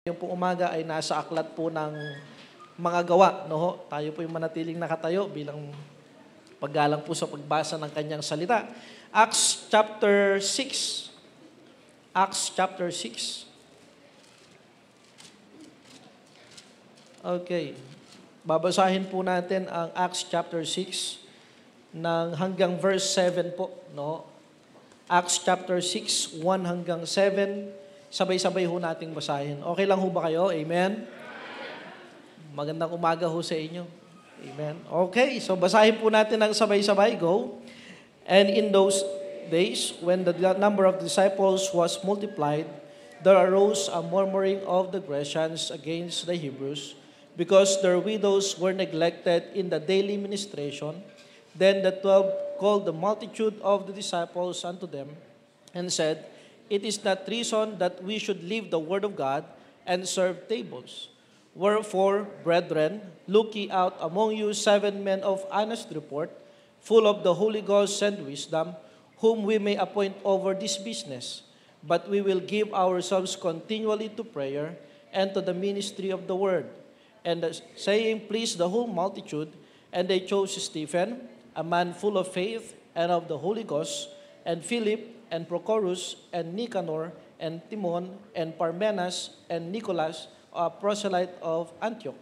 Yung pong umaga ay nasa aklat po ng mga gawa. No ho? Tayo po yung manatiling nakatayo bilang paggalang po sa pagbasa ng kanyang salita. Acts chapter 6. Acts chapter 6. Okay. Babasahin po natin ang Acts chapter 6 ng hanggang verse 7 po. No? Acts chapter 6, 1 hanggang 7. Sabay-sabay ho nating basahin. Okay lang ho ba kayo? Amen? Magandang umaga ho sa inyo. Amen? Okay, so basahin po natin ng sabay-sabay. Go. And in those days, when the number of disciples was multiplied, there arose a murmuring of the Grecians against the Hebrews, because their widows were neglected in the daily ministration. Then the 12 called the multitude of the disciples unto them, and said, It is not reason that we should leave the word of God and serve tables. Wherefore, brethren, look ye out among you 7 men of honest report, full of the Holy Ghost and wisdom, whom we may appoint over this business. But we will give ourselves continually to prayer and to the ministry of the word. And the saying pleased the whole multitude, and they chose Stephen, a man full of faith and of the Holy Ghost, and Philip, and Prochorus, and Nicanor, and Timon, and Parmenas, and Nicholas, a proselyte of Antioch,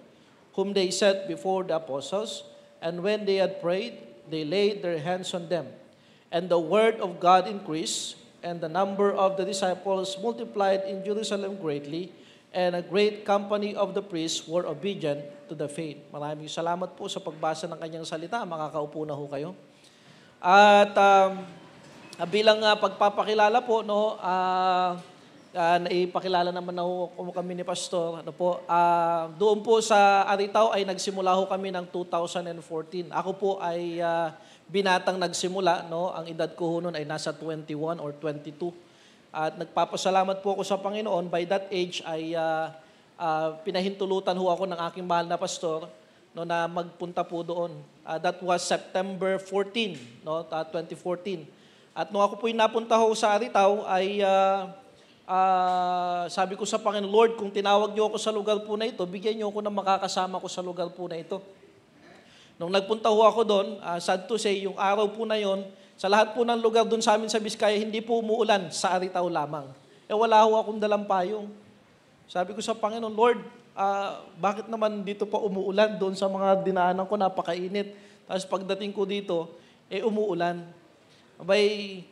whom they set before the apostles. And when they had prayed, they laid their hands on them. And the word of God increased, and the number of the disciples multiplied in Jerusalem greatly, and a great company of the priests were obedient to the faith. Maraming salamat po sa pagbasa ng kanyang salita. Makakaupo na ho kayo. At bilang pagpapakilala po, no, naipakilala naman na ho kami ni Pastor. Ano po, doon po sa Aritaw ay nagsimula ho kami ng 2014. Ako po ay binatang nagsimula, no, ang edad ko ho noon ay nasa 21 or 22. At nagpapasalamat po ako sa Panginoon. By that age ay pinahintulutan ho ako ng aking mahal na pastor, no, na magpunta po doon. That was September 14, no, 2014. At nung ako po'y napunta ho sa Aritaw, ay sabi ko sa Panginoon, Lord, kung tinawag niyo ako sa lugar po na ito, bigyan niyo ako ng makakasama ko sa lugar po na ito. Nung nagpunta ho ako doon, sad to say, yung araw po na yon, sa lahat po ng lugar doon sa amin sa Biskaya, hindi po umuulan, sa Aritaw lamang. Wala ho akong dalang payong. Sabi ko sa Panginoon, Lord, bakit naman dito pa umuulan? Doon sa mga dinaanan ko, napakainit. Tapos pagdating ko dito, umuulan. Abay,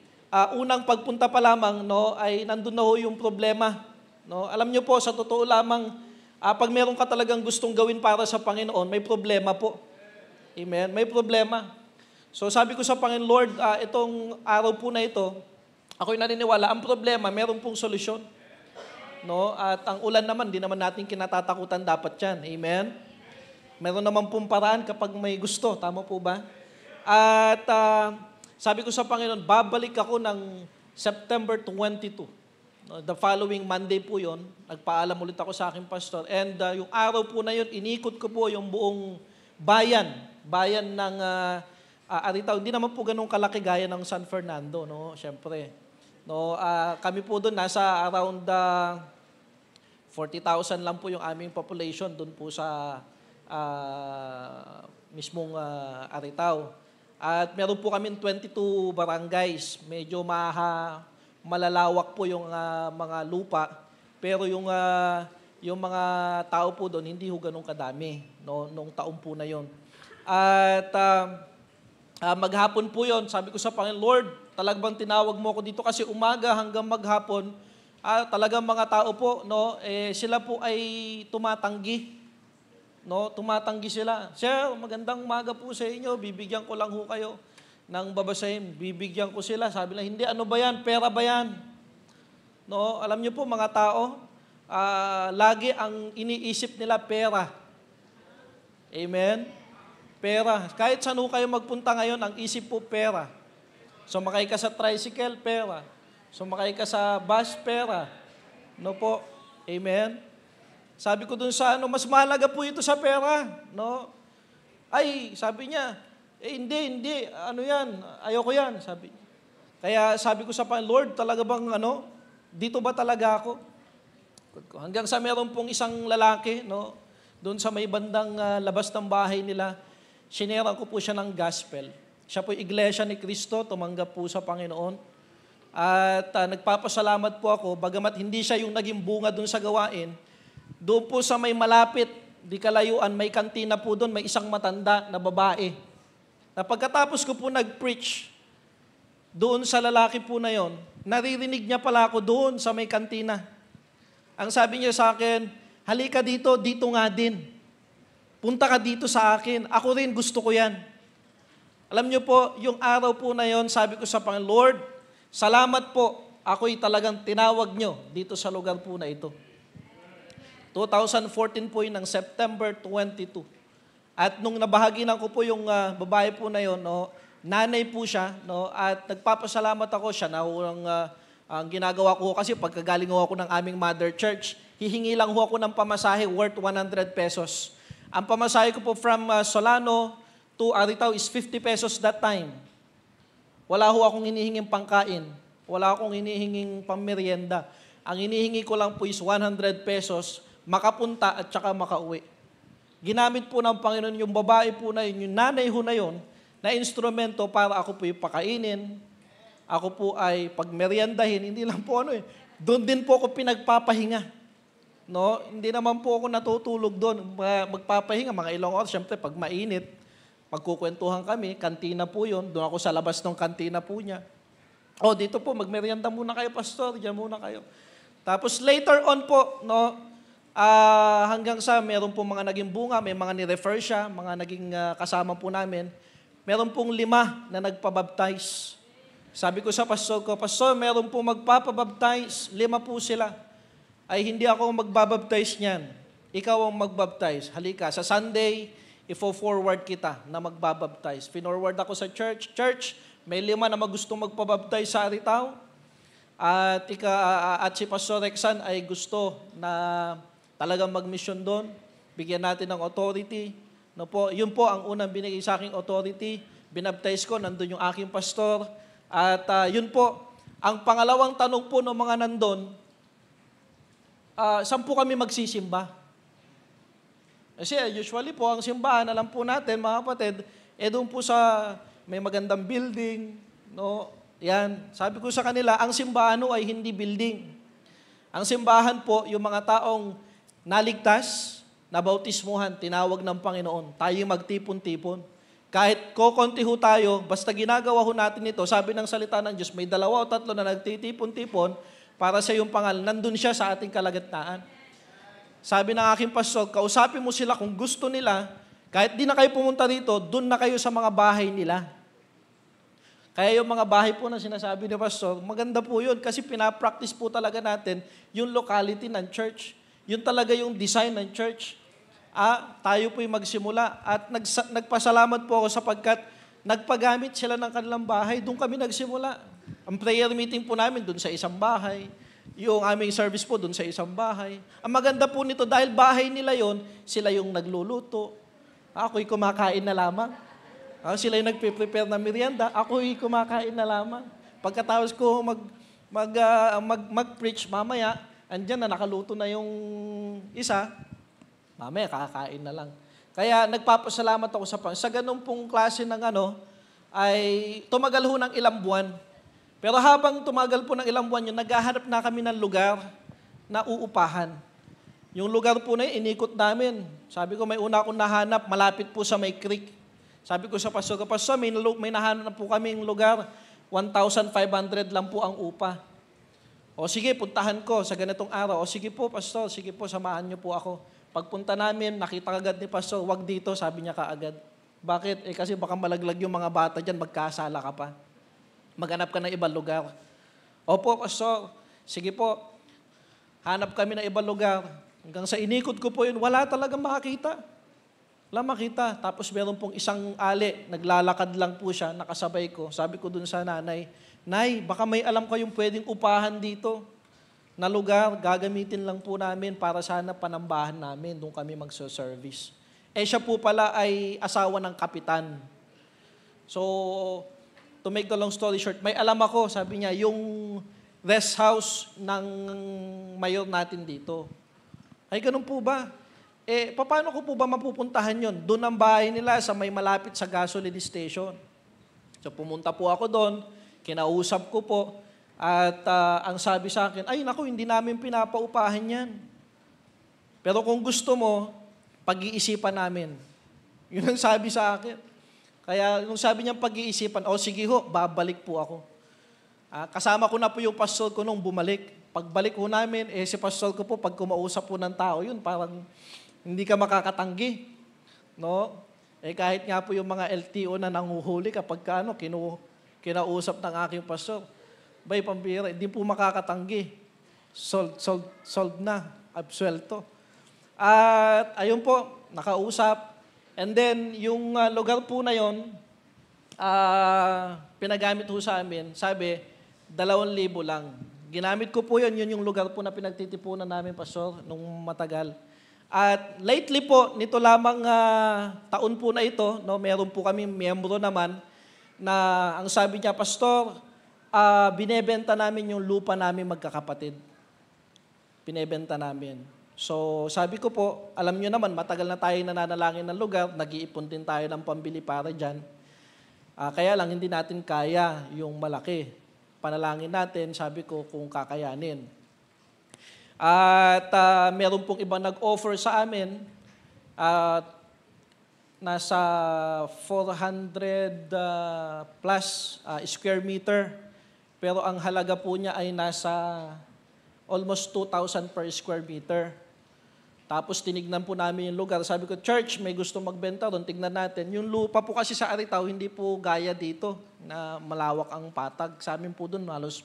unang pagpunta pa lamang, no, ay nandun na ho yung problema. No? Alam niyo po, sa totoo lamang, pag meron ka talagang gustong gawin para sa Panginoon, may problema po. Amen? May problema. So sabi ko sa Panginoon, Lord, itong araw po na ito, ako'y naniniwala, ang problema, meron pong solusyon. No? At ang ulan naman, di naman natin kinatatakutan dapat yan. Amen? Meron naman pong paraan kapag may gusto. Tama po ba? At sabi ko sa Panginoon, babalik ako ng September 22. The following Monday po yon, nagpaalam ulit ako sa aking pastor. And yung araw po na yon, inikot ko po yung buong bayan ng Aritaw. Hindi naman po ganun kalaki gaya ng San Fernando, no? Siyempre. No, kami po doon, nasa around 40,000 lang po yung aming population doon po sa mismong Aritaw. At meron po kami 22 barangays. Medyo malalawak po yung mga lupa. Pero yung mga tao po doon, hindi ho ganun kadami, no, nung taon po na yon. At maghapon po yon, sabi ko sa Panginoon, Lord, talagang tinawag mo ako dito kasi umaga hanggang maghapon, talagang mga tao po, no, sila po ay tumatanggi. No, tumatanggi sila. Sir, magandang umaga po sa inyo. Bibigyan ko lang ho kayo ng babasahin. Bibigyan ko sila. Sabi lang, hindi, ano ba yan? Pera ba yan? No, alam niyo po mga tao, lagi ang iniisip nila pera. Amen? Pera. Kahit saan ho kayo magpunta ngayon, ang isip po pera. Sumakay ka sa tricycle, pera. Sumakay ka sa bus, pera. No po? Amen? Sabi ko dun sa mas mahalaga po ito sa pera, no? Ay, sabi niya, hindi, ano yan, ayoko yan, sabi. Kaya sabi ko sa Panginoon, Lord, talaga bang dito ba talaga ako? Hanggang sa meron pong isang lalaki, no, doon sa may bandang labas ng bahay nila, sinera ko po siya ng gospel. Siya po iglesia ni Cristo, tumanggap po sa Panginoon. At nagpapasalamat po ako, bagamat hindi siya yung naging bunga doon sa gawain, doon po sa may malapit, di kalayuan, may kantina po doon, may isang matanda na babae. Na pagkatapos ko po nag-preach doon sa lalaki po na yon, naririnig niya pala ako doon sa may kantina. Ang sabi niya sa akin, halika dito, dito nga din. Punta ka dito sa akin. Ako rin, gusto ko yan. Alam niyo po, yung araw po na yon, sabi ko sa Panginoon, Lord, salamat po. Ako'y talagang tinawag niyo dito sa lugar po na ito. 2014 po yun, ng September 22. At nung nabahaginan ko po yung babae po na yon, no, nanay po siya, no, at nagpapasalamat ako siya na ang ginagawa ko kasi pagkagaling ako ng aming mother church, hihingi lang ako ng pamasahe worth 100 pesos. Ang pamasahe ko po from Solano to Aritaw is 50 pesos that time. Wala ho akong hinihinging pangkain. Wala akong hinihinging pammeryenda. Ang hinihingi ko lang po is 100 pesos, makapunta at saka makauwi. Ginamit po ng Panginoon yung babae po na yun, yung nanay ho na yun, na instrumento para ako po ipakainin, ako po ay pagmeryendahin, hindi lang po doon din po ako pinagpapahinga. No? Hindi naman po ako natutulog doon, magpapahinga, mga ilang oras, syempre pag mainit, magkukwentuhan kami, kantina po yun, doon ako sa labas ng kantina po niya. Dito po, magmeryenda muna kayo, pastor, diyan muna kayo. Tapos later on po, no, hanggang sa meron po mga naging bunga, may mga ni-refer siya, mga naging kasama po namin, meron pong 5 na nagpabaptize. Sabi ko sa pastor ko, Pastor, meron po magpapabaptize, 5 po sila. Ay hindi ako magbabaptize niyan. Ikaw ang magbaptize. Halika, sa Sunday, ifo-forward kita na magbabaptize. Finorward ako sa church. Church, may 5 na magustong magpabaptize sa Aritaw. At si Pastor Rexan ay gusto na talagang mag-mission doon. Bigyan natin ng authority. No po, yun po ang unang binigay sa aking authority. Binaptize ko, nandun yung aking pastor. At yun po, ang pangalawang tanong po ng mga nandun, saan po kami magsisimba? Kasi usually po, ang simbahan, alam po natin, mga kapatid, doon po sa may magandang building, no? Yan. Sabi ko sa kanila, ang simbahan ay hindi building. Ang simbahan po, yung mga taong naligtas, nabautismuhan, tinawag ng Panginoon, tayo magtipon-tipon. Kahit kokonti ho tayo, basta ginagawa ho natin ito, sabi ng salita ng Diyos, may 2 o 3 na nagtitipon-tipon para sa iyong pangalan, nandun siya sa ating kalagitnaan. Sabi ng aking pastor, kausapin mo sila kung gusto nila, kahit di na kayo pumunta dito, dun na kayo sa mga bahay nila. Kaya yung mga bahay po na sinasabi ni pastor, maganda po yun kasi pinapractice po talaga natin yung locality ng church. Yun talaga yung design ng church. Tayo po'y magsimula at nagpasalamat po ako sapagkat nagpagamit sila ng kanilang bahay. Doon kami nagsimula. Ang prayer meeting po namin doon sa isang bahay. Yung aming service po doon sa isang bahay. Ang maganda po nito, dahil bahay nila yon, sila yung nagluluto. Ako'y kumakain na lamang. Sila yung nagpe-prepare ng merienda. Ako'y kumakain na lamang. Pagkatapos ko mag-preach, mamaya, andyan na nakaluto na yung isa, mamaya kakain na lang. Kaya nagpapasalamat ako sa ganung pong klase ng ay tumagal ho ng ilang buwan. Pero habang tumagal po ng ilang buwan yun, naghahanap na kami ng lugar na uupahan. Yung lugar po na yun, inikot namin. Sabi ko, may una akong nahanap, malapit po sa may creek. Sabi ko sa pastor, may nahanap na po kaming lugar, 1,500 lang po ang upa. O sige, puntahan ko sa ganitong araw. O sige po, pastor, sige po, samahan niyo po ako. Pagpunta namin, nakita agad ni pastor, wag dito, sabi niya kaagad. Bakit? Kasi baka malaglag yung mga bata dyan, magkasala ka pa. Maghanap ka ng ibang lugar. Opo, pastor, sige po. Hanap kami ng ibang lugar. Hanggang sa inikot ko po yun, wala talagang makakita. Wala makita. Tapos meron pong isang ali, naglalakad lang po siya, nakasabay ko. Sabi ko dun sa nanay, Nay, baka may alam kayong pwedeng upahan dito na lugar, gagamitin lang po namin para sana panambahan namin, doon kami magso-service. Siya po pala ay asawa ng kapitan. So, to make the long story short, may alam ako, sabi niya, rest house ng mayor natin dito. Ay, ganun po ba? Paano ko po ba mapupuntahan yon? Doon ang bahay nila sa may malapit sa gasoline station. So pumunta po ako doon, kinausap ko po, at ang sabi sa akin, ay naku, hindi namin pinapaupahan yan. Pero kung gusto mo, pag-iisipan namin. Yun ang sabi sa akin. Kaya nung sabi niyang pag-iisipan, sige ho, babalik po ako. Kasama ko na po yung pastor ko nung bumalik. Pagbalik ho namin, si pastor ko po, pag kumausap po ng tao, yun parang hindi ka makakatanggi. No? Kahit nga po yung mga LTO na nanguhuli kapag kinausap ng aking pastor, bay, pambira, hindi po makakatanggi. Sold na, absuelto. At ayun po, nakausap. And then, yung lugar po na yon, pinagamit po sa amin, sabi, 2,000 lang. Ginamit ko po yun yung lugar po na pinagtitipunan namin, Pastor, nung matagal. At lately po, nito lamang taon po na ito, no, meron po kami miyembro naman, na ang sabi niya, Pastor, binebenta namin yung lupa namin magkakapatid. Binebenta namin. So, sabi ko po, alam nyo naman, matagal na tayo nananalangin ng lugar, nag-iipon din tayo ng pambili para dyan. Kaya lang, hindi natin kaya yung malaki. Panalangin natin, sabi ko, kung kakayanin. At meron pong ibang nag-offer sa amin, nasa 400 plus square meter. Pero ang halaga po niya ay nasa almost 2,000 per square meter. Tapos tinignan po namin yung lugar. Sabi ko, church, may gusto magbenta doon, tignan natin. Yung lupa po kasi sa Aritaw, hindi po gaya dito na malawak ang patag. Sa amin po doon, halos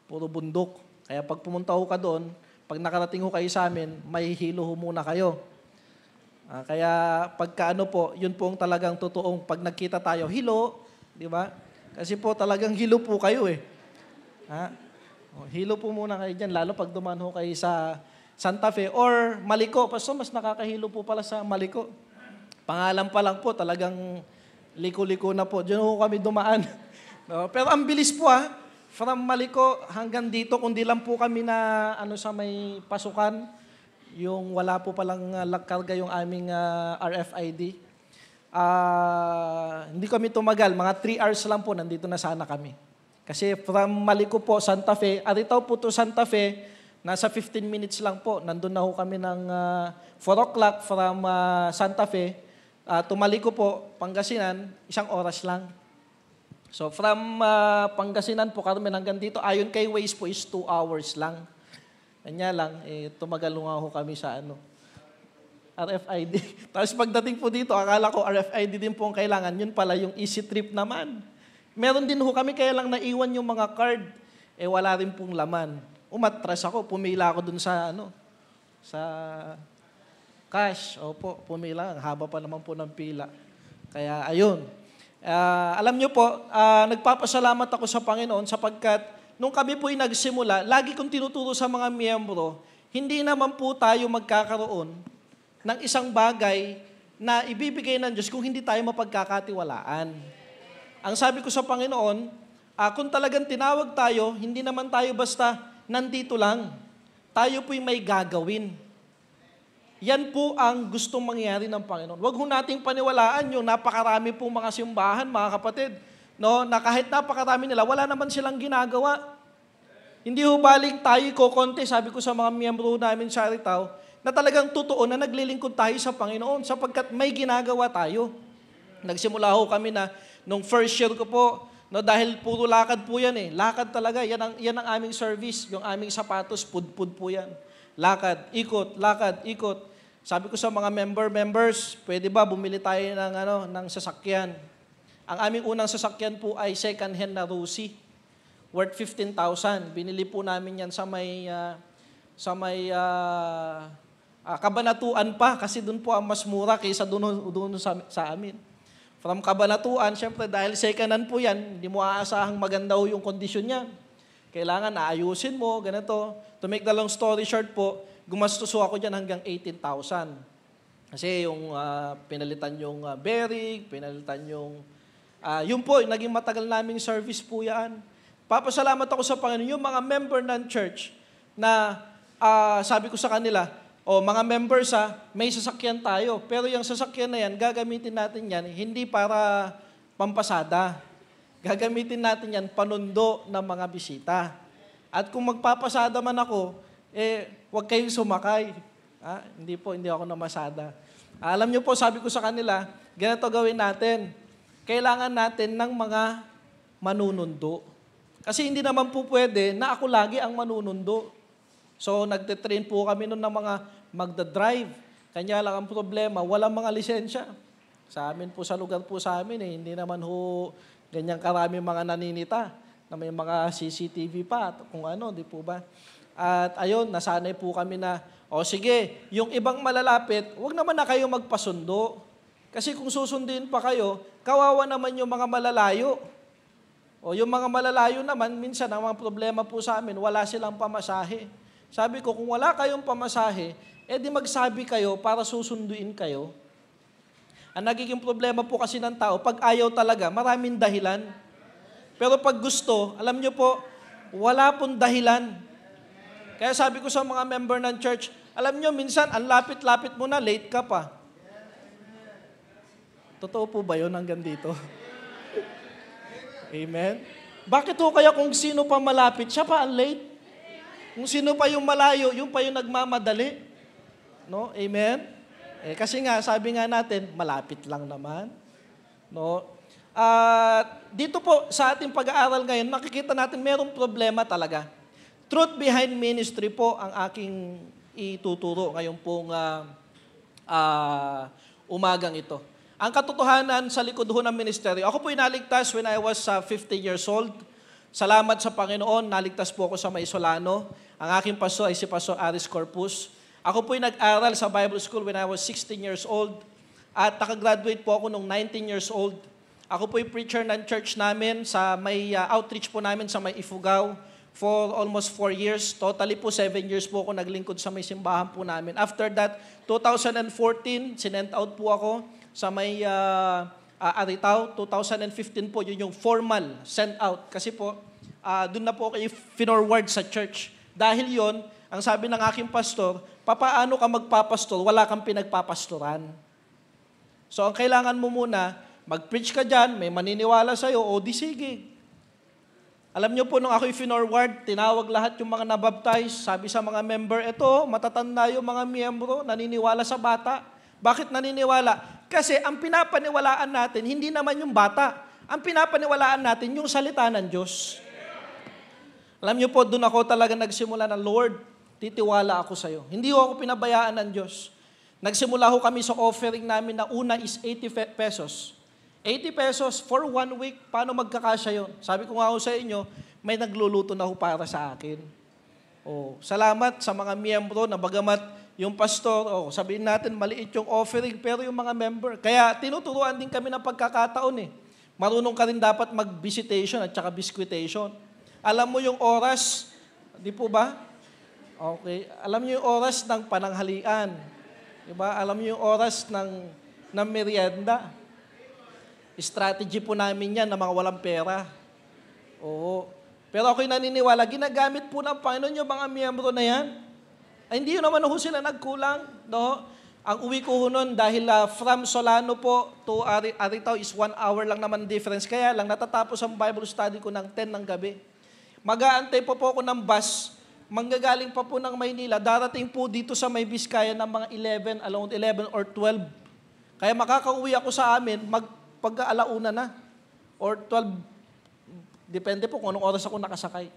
puro bundok. Kaya pag pumunta ho ka doon, pag nakarating ho kayo sa amin, may hilo ho muna kayo. Kaya pagka po, yun po ang talagang totoong pag nagkita tayo, hilo, di ba? Kasi po talagang hilo po kayo . Hilo po muna kayo dyan, lalo pag dumaan ho kayo sa Santa Fe or Maliko. Pasto, mas nakakahilo po pala sa Maliko. Pangalan pa lang po, talagang liko-liko na po. Diyan ho kami dumaan. No? Pero ang bilis po from Maliko hanggang dito, kundi lang po kami na sa may pasukan, yung wala po palang karga yung aming RFID. Hindi kami tumagal, mga 3 hours lang po, nandito na sana kami. Kasi from Maliko po, Santa Fe, Aritaw po to Santa Fe, nasa 15 minutes lang po. Nandun na ho kami ng 4 o'clock from Santa Fe. Tumaliko po, Pangasinan, 1 oras lang. So from Pangasinan po, Carmen, hanggang dito, ayon kay Waze po is 2 hours lang. Kanya lang, tumagal nga ho kami sa RFID. Tapos pagdating po dito, akala ko RFID din po ang kailangan. Yun pala yung easy trip naman. Meron din ho kami, kaya lang naiwan yung mga card. Wala rin pong laman. Umatras ako, pumila ako dun sa sa cash. Opo, pumila. Haba pa naman po ng pila. Kaya ayun. Alam nyo po, nagpapasalamat ako sa Panginoon sapagkat nung kami po'y nagsimula, lagi kong tinuturo sa mga miyembro, hindi naman po tayo magkakaroon ng isang bagay na ibibigay ng Diyos kung hindi tayo mapagkakatiwalaan. Ang sabi ko sa Panginoon, kung talagang tinawag tayo, hindi naman tayo basta nandito lang. Tayo po'y may gagawin. Yan po ang gustong mangyari ng Panginoon. Huwag ho nating paniwalaan yung napakarami pong mga simbahan, mga kapatid, no, na kahit napakarami nila, wala naman silang ginagawa. Hindi ho baling tayo kokonte, sabi ko sa mga miyembro namin sa Aritaw, na talagang totoo na naglilingkod tayo sa Panginoon sapagkat may ginagawa tayo. Nagsimula ho kami na, nung first year ko po, no, dahil puro lakad po yan Lakad talaga, yan ang aming service, yung aming sapatos, pud-pud po yan. Lakad, ikot. Sabi ko sa mga members, pwede ba bumili tayo ng sasakyan? Ang aming unang sasakyan po ay second hand na Rusi, worth 15,000. Binili po namin yan sa may Kabanatuan pa, kasi doon po ang mas mura kaysa doon sa amin. From Kabanatuan, syempre dahil second hand po yan, hindi mo aasahang maganda ho yung kondisyon niya. Kailangan aayusin mo, ganito. To make the long story short po, gumastos ako dyan hanggang 18,000. Kasi yung pinalitan yung bearing, pinalitan yung... yun po, naging matagal naming service po yan. papasalamat ako sa Panginoon, yung mga member ng church na sabi ko sa kanila, mga members may sasakyan tayo, pero yung sasakyan na yan, gagamitin natin yan, hindi para pampasada. Gagamitin natin yan, panundo ng mga bisita. At kung magpapasada man ako, huwag kayong sumakay. Hindi ako namasada. Alam niyo po, sabi ko sa kanila, ganito gawin natin. Kailangan natin ng mga manunundo. Kasi hindi naman po pwede na ako lagi ang manunundo. So, nagtitrain po kami nun ng mga magdadrive. Kanya lang ang problema, walang mga lisensya. Sa amin po, sa lugar po sa amin, hindi naman ganyan karami mga naninita na may mga CCTV pa, kung ano, di po ba? At ayun, nasanay po kami na, sige, yung ibang malalapit, wag naman na kayo magpasundo. Kasi kung susundin pa kayo, kawawa naman yung mga malalayo. Yung mga malalayo naman, minsan ang mga problema po sa amin, wala silang pamasahe. Sabi ko, kung wala kayong pamasahe, di magsabi kayo para susunduin kayo. Ang nagiging problema po kasi ng tao, pag ayaw talaga, maraming dahilan. Pero pag gusto, alam nyo po, wala pong dahilan. Kaya sabi ko sa mga member ng church, alam nyo, minsan, ang lapit-lapit mo na, late ka pa. Totoo po ba yun hanggang dito? Amen? Bakit ho kaya kung sino pa malapit, siya pa ang late? Kung sino pa yung malayo, yung pa yung nagmamadali. No? Amen? Kasi nga, sabi nga natin, malapit lang naman. No? Dito po, sa ating pag-aaral ngayon, nakikita natin mayroong problema talaga. Truth behind ministry po ang aking ituturo ngayon pong umagang ito. Ang katotohanan sa likod ho ng ministeryo, ako po inaligtas when I was 15 years old. Salamat sa Panginoon, naligtas po ako sa Maisolano. Ang aking pastor ay si Pastor Aris Corpus. Ako po'y nag-aral sa Bible School when I was 16 years old at nakagraduate po ako nung 19 years old. Ako po'y preacher ng church namin sa may outreach po namin sa may Ifugao for almost 4 years. Totally po 7 years po ako naglingkod sa may simbahan po namin. After that, 2014, sinent out po ako sa may Aritao. 2015 po, yun yung formal sent out. Kasi po, doon na po kayo finorward sa church. Dahil yon, ang sabi ng aking pastor, papaano ka magpapastor, wala kang pinagpapastoran. So, ang kailangan mo muna, mag-preach ka dyan, may maniniwala sa'yo, di sige. Alam nyo po, nung ako'y finorward, tinawag lahat yung mga nabaptize, sabi sa mga member, matatanda yung mga miyembro, naniniwala sa bata. Bakit naniniwala? Kasi ang pinapaniwalaan natin, hindi naman yung bata. Ang pinapaniwalaan natin, yung salita ng Diyos. Alam nyo po, doon ako talaga nagsimula na, Lord, titiwala ako sa'yo. Hindi ako pinabayaan ng Diyos. Nagsimula ho kami sa offering namin na una is 80 pesos. 80 pesos for 1 week, paano magkakasya yun? Sabi ko nga ho sa inyo, may nagluluto na ho para sa akin. Salamat sa mga miyembro na bagamat yung pastor, sabihin natin maliit yung offering, pero yung mga member. Kaya tinuturuan din kami ng pagkakataon . Marunong ka rin dapat mag-visitation at saka biscuitation. Alam mo yung oras, di po ba? Okay. Alam niyo yung oras ng pananghalian. Diba? Alam niyo yung oras ng merienda. Strategy po namin yan na mga walang pera. Pero ako'y naniniwala, ginagamit po ng Panginoon yung mga miyembro na yan. Ay, hindi yun naman ho sila nagkulang. No? Ang uwi ko ho nun, dahil from Solano po to Aritao is 1 hour lang naman difference. Kaya lang, natatapos ang Bible study ko ng 10 ng gabi. Mag-aantay po ako ng bus, manggagaling pa po ng Maynila, darating po dito sa may Biskaya ng mga 11 or 12. Kaya makakauwi ako sa amin, pagka-alauna na, or 12, depende po kung anong oras ako nakasakay.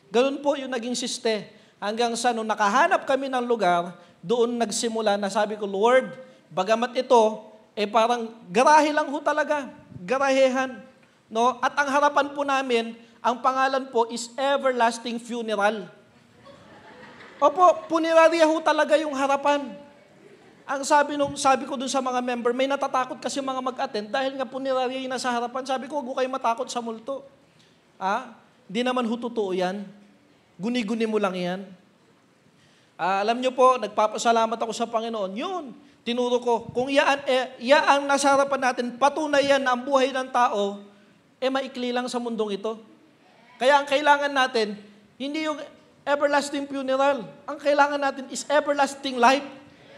Ganun po yung naging siste. Hanggang sa nung nakahanap kami ng lugar, doon nagsimula na sabi ko, Lord, bagamat ito, parang garahe lang ho talaga, garahehan. No? At ang harapan po namin, ang pangalan po is Everlasting Funeral. Punerarya ho talaga yung harapan. Ang sabi ko dun sa mga member, may natatakot kasi mga mag-attend dahil nga punerarya yung nasa harapan. Sabi ko, huwag kayo matakot sa multo. Di naman ho totoo yan. Guni-guni mo lang yan. Alam nyo po, nagpapasalamat ako sa Panginoon. Yun, tinuro ko. Kung ang nasa harapan natin, patunay yan na ang buhay ng tao, maikli lang sa mundong ito. Kaya ang kailangan natin, hindi yung everlasting funeral. Ang kailangan natin is everlasting life.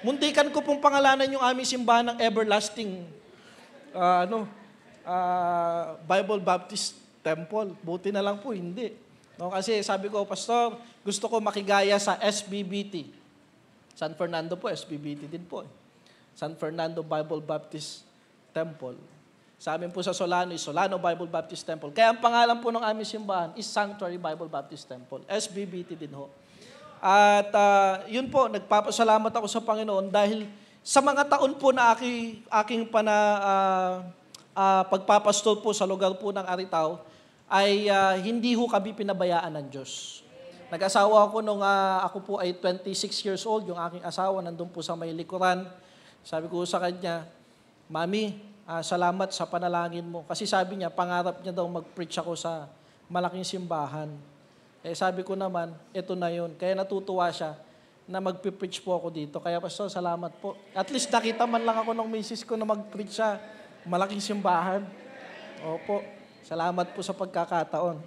Muntikan ko pong pangalanan yung aming simbahan ng everlasting Bible Baptist Temple. Buti na lang po, hindi. No, kasi sabi ko, Pastor, gusto ko makigaya sa SBBT. San Fernando po, SBBT din po. San Fernando Bible Baptist Temple. Sa amin po sa Solano is Solano Bible Baptist Temple. Kaya ang pangalan po ng aming simbahan is Sanctuary Bible Baptist Temple. SBBT din ho. At yun po, nagpapasalamat ako sa Panginoon dahil sa mga taon po na aking pagpapastol po sa lugar po ng Aritaw, ay hindi ho kami pinabayaan ng Diyos. Nag-asawa ako nung ako po ay 26 years old, yung aking asawa nandun po sa may likuran. Sabi ko sa kanya, Mami, salamat sa panalangin mo. Kasi sabi niya, pangarap niya daw mag-preach ako sa malaking simbahan. Sabi ko naman, ito na yun. Kaya natutuwa siya na mag-preach po ako dito. Kaya Pastor, salamat po. At least nakita man lang ako ng misis ko na mag-preach sa malaking simbahan. Opo, salamat po sa pagkakataon.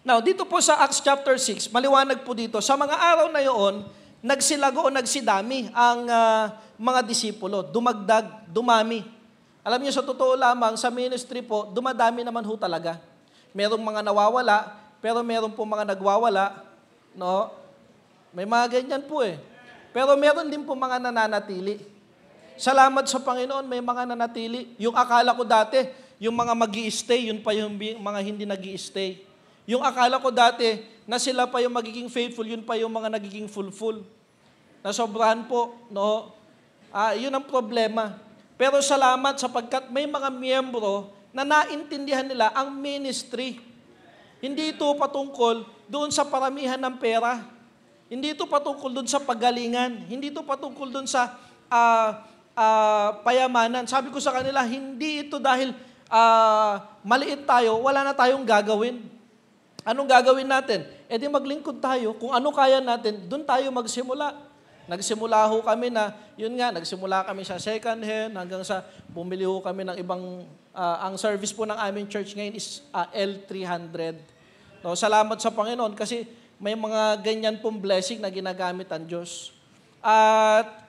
Now, dito po sa Acts chapter 6, maliwanag po dito, sa mga araw na yun, nagsilago o nagsidami ang mga disipulo. Dumagdag, dumami. Alam niyo, sa totoo lamang, sa ministry po, dumadami naman ho talaga. Merong mga nawawala, pero meron po mga nagwawala. No? May mga ganyan po eh. Pero meron din po mga nananatili. Salamat sa Panginoon, may mga nanatili. Yung akala ko dati, yung mga mag-i-stay, yun pa yung mga hindi nag-i-stay. Yung akala ko dati, na sila pa yung magiging faithful, yun pa yung mga nagiging full. Nasobrahan po, no? Yun ang problema. Pero salamat sapagkat may mga miyembro na naintindihan nila ang ministry. Hindi ito patungkol doon sa paramihan ng pera. Hindi ito patungkol doon sa pagalingan. Hindi ito patungkol doon sa payamanan. Sabi ko sa kanila, hindi ito dahil maliit tayo, wala na tayong gagawin. Anong gagawin natin? Di maglingkod tayo. Kung ano kaya natin, doon tayo magsimula. Nagsimula ho kami na, yun nga, nagsimula kami sa second hand hanggang sa bumili ho kami ng ibang, ang service po ng aming church ngayon is L300. No, salamat sa Panginoon kasi may mga ganyan pong blessing na ginagamit ang Diyos. At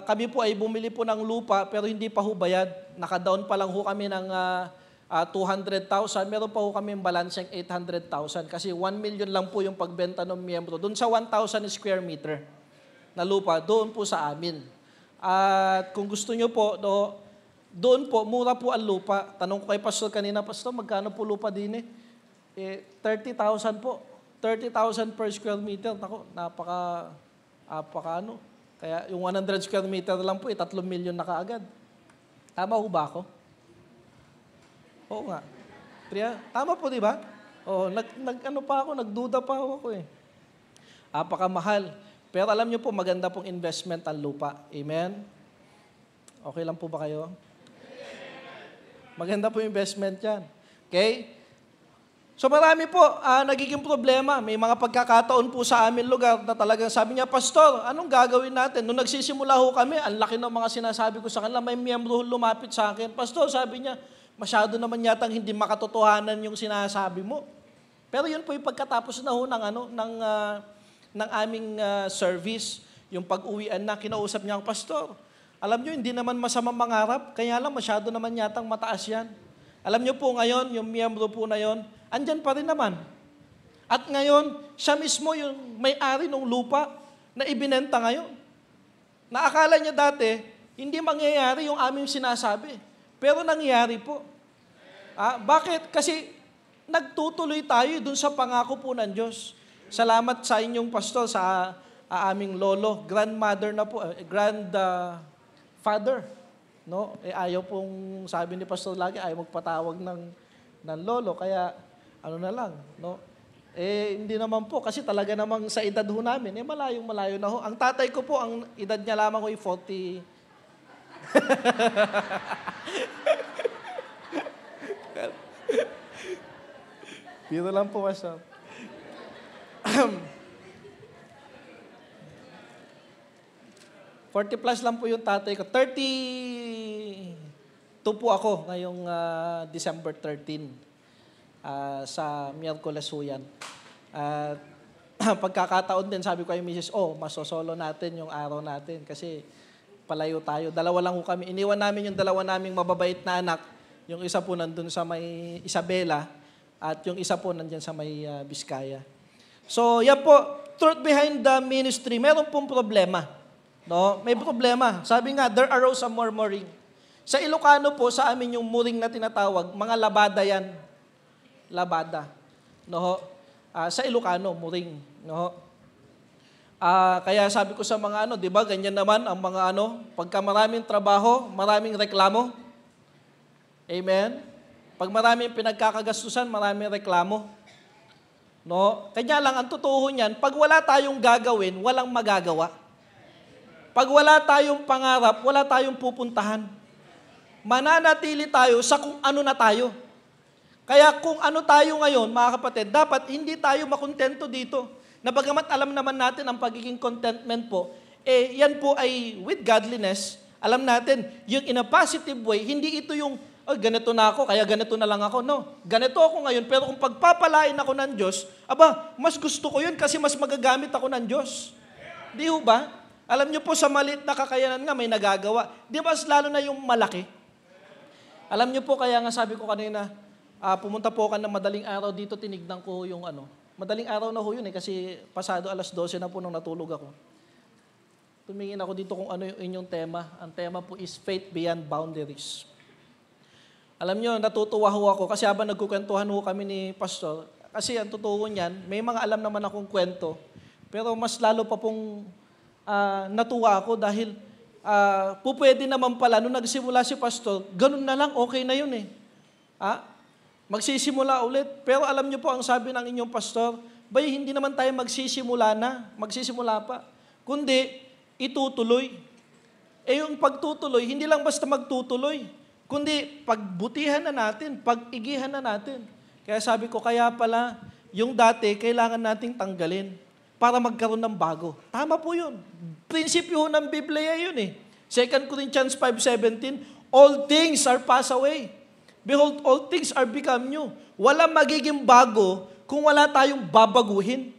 kami po ay bumili po ng lupa pero hindi pa ho bayad. Naka-down pa lang ho kami ng 200,000. Meron pa ho kami balanseng 800,000 kasi 1 million lang po yung pagbenta ng miyembro. Doon sa 1,000 square meter na lupa, doon po sa amin. At kung gusto nyo po, doon po, mura po ang lupa. Tanong ko kay Pastor kanina, Pastor, magkano po lupa din 30,000 po. 30,000 per square meter. Nako, napaka ano. Kaya yung 100 square meter lang po, 3 million na kaagad. Tama ho ba ako? Oo nga. Priya, tama po, di ba? Oo, nagduda pa ako eh. Apakamahal. Pero alam niyo po, maganda pong investment ang lupa. Amen? Okay lang po ba kayo? Maganda po investment yan. Okay? So marami po nagiging problema. May mga pagkakataon po sa amin lugar na talagang sabi niya, Pastor, anong gagawin natin? Nung nagsisimula ho kami, ang laki ng mga sinasabi ko sa kanila, may miyembro lumapit sa akin. Pastor, sabi niya, masyado naman yatang hindi makatotohanan yung sinasabi mo. Pero yun po yung pagkatapos na ho ng aming service, yung pag-uwian na kinausap niya ang pastor. Alam niyo, hindi naman masamang mangarap, kaya lang masyado naman yatang mataas yan. Alam niyo po ngayon, yung miyembro po na yon, andyan pa rin naman. At ngayon, siya mismo yung may-ari ng lupa na ibinenta ngayon. Naakala niya dati, hindi mangyayari yung aming sinasabi. Pero nangyayari po. Bakit? Kasi nagtutuloy tayo dun sa pangako po ng Diyos. Salamat sa inyong pastor, sa aming lolo, grandmother na po, grandfather. No? Ayaw pong, sabi ni pastor lagi, ayaw magpatawag ng lolo, kaya ano na lang, no? Hindi naman po, kasi talaga namang sa edad ho namin, malayong-malayo na ho. Ang tatay ko po, ang edad niya lamang ko ay 40. Biro lang po, Pastor. 40 plus lang po yung tatay ko. 32 po ako ngayong December 13. sa Miyerkules ho yan. At pagkakataon din, sabi ko kay Mrs., masosolo natin yung araw natin kasi palayo tayo. Dalawa lang ho kami. Iniwan namin yung dalawa naming mababait na anak. Yung isa po nandun sa may Isabela at yung isa po nandyan sa may Biskaya. So, yan po, truth behind the ministry, meron pong problema. No? May problema. Sabi nga, there arose a murmuring. Sa Ilocano po, sa amin yung muring na tinatawag, mga labada yan. Labada. No? Sa Ilocano, muring. No? Kaya sabi ko sa mga di ba, ganyan naman ang mga pagka maraming trabaho, maraming reklamo. Amen? Pag maraming pinagkakagastusan, maraming reklamo. No? Kanya lang, ang totoo niyan, pag wala tayong gagawin, walang magagawa. Pag wala tayong pangarap, wala tayong pupuntahan. Mananatili tayo sa kung ano na tayo. Kaya kung ano tayo ngayon, mga kapatid, dapat hindi tayo makontento dito. Na bagamat alam naman natin ang pagiging contentment po, yan po ay with godliness. Alam natin, yung in a positive way, hindi ito yung, ganito na ako, kaya ganito na lang ako. No, ganito ako ngayon, pero kung pagpapalain ako ng Diyos, mas gusto ko yun kasi mas magagamit ako ng Diyos. Di ho ba? Alam niyo po, sa maliit na kakayanan nga, may nagagawa. Di ba, lalo na yung malaki? Alam niyo po, kaya nga sabi ko kanina, pumunta po ka ng madaling araw dito, tinignan ko yung madaling araw na ho yun kasi pasado 12:00 na po nung natulog ako. Tumingin ako dito kung ano yung inyong tema. Ang tema po is Faith Beyond Boundaries. Alam niyo, natutuwa ho ako kasi habang nagkukwentuhan ho kami ni Pastor, kasi ang totoo niyan, may mga alam naman akong kwento, pero mas lalo pa pong natuwa ako dahil pwede naman pala, nung nagsimula si Pastor, ganun na lang, okay na yun eh. Magsisimula ulit. Pero alam niyo po, ang sabi ng inyong pastor, hindi naman tayo magsisimula pa. Kundi, itutuloy. Yung pagtutuloy, hindi lang basta magtutuloy, kundi pagbutihan na natin, pag-igihan na natin. Kaya sabi ko, kaya pala, yung dati, kailangan nating tanggalin para magkaroon ng bago. Tama po yun. Prinsipyo ng Biblia yun eh. 2 Corinthians 5:17, all things are passed away. Behold, all things are become new. Walang magiging bago kung wala tayong babaguhin.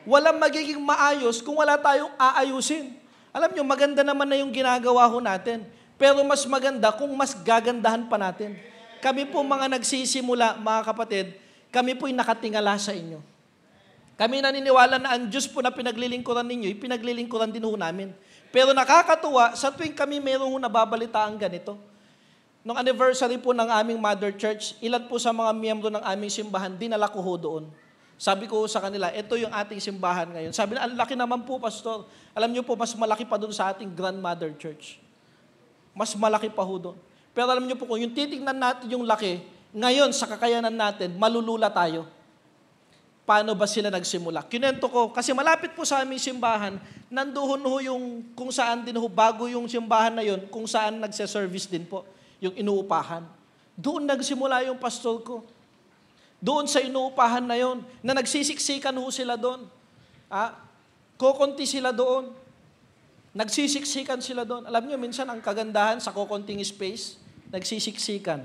Walang magiging maayos kung wala tayong aayusin. Alam nyo, maganda naman na yung ginagawa ho natin. Pero mas maganda kung mas gagandahan pa natin. Kami po mga nagsisimula, mga kapatid, kami po'y nakatingala sa inyo. Kami naniniwala na ang Diyos po na pinaglilingkuran ninyo, pinaglilingkuran din ho namin. Pero nakakatuwa, sa tuwing kami mayroong ho nababalitaan ganito, nung anniversary po ng aming mother church, ilan po sa mga miyembro ng aming simbahan, dinala ko ho doon. Sabi ko sa kanila, ito yung ating simbahan ngayon. Sabi na, ang laki naman po, Pastor. Alam niyo po, mas malaki pa doon sa ating grandmother church. Mas malaki pa ho doon. Pero alam niyo po, kung yung titignan natin yung laki, ngayon sa kakayanan natin, malulula tayo. Paano ba sila nagsimula? Kinento ko, kasi malapit po sa aming simbahan, nandoon ho yung kung saan din ho, bago yung simbahan na yun, kung saan nagse-service din po. Yung inuupahan. Doon nagsimula yung pastor ko. Doon sa inuupahan na yon, na nagsisiksikan ho sila doon. Kokonti sila doon. Nagsisiksikan sila doon. Alam niyo, minsan ang kagandahan sa kokonting space, nagsisiksikan.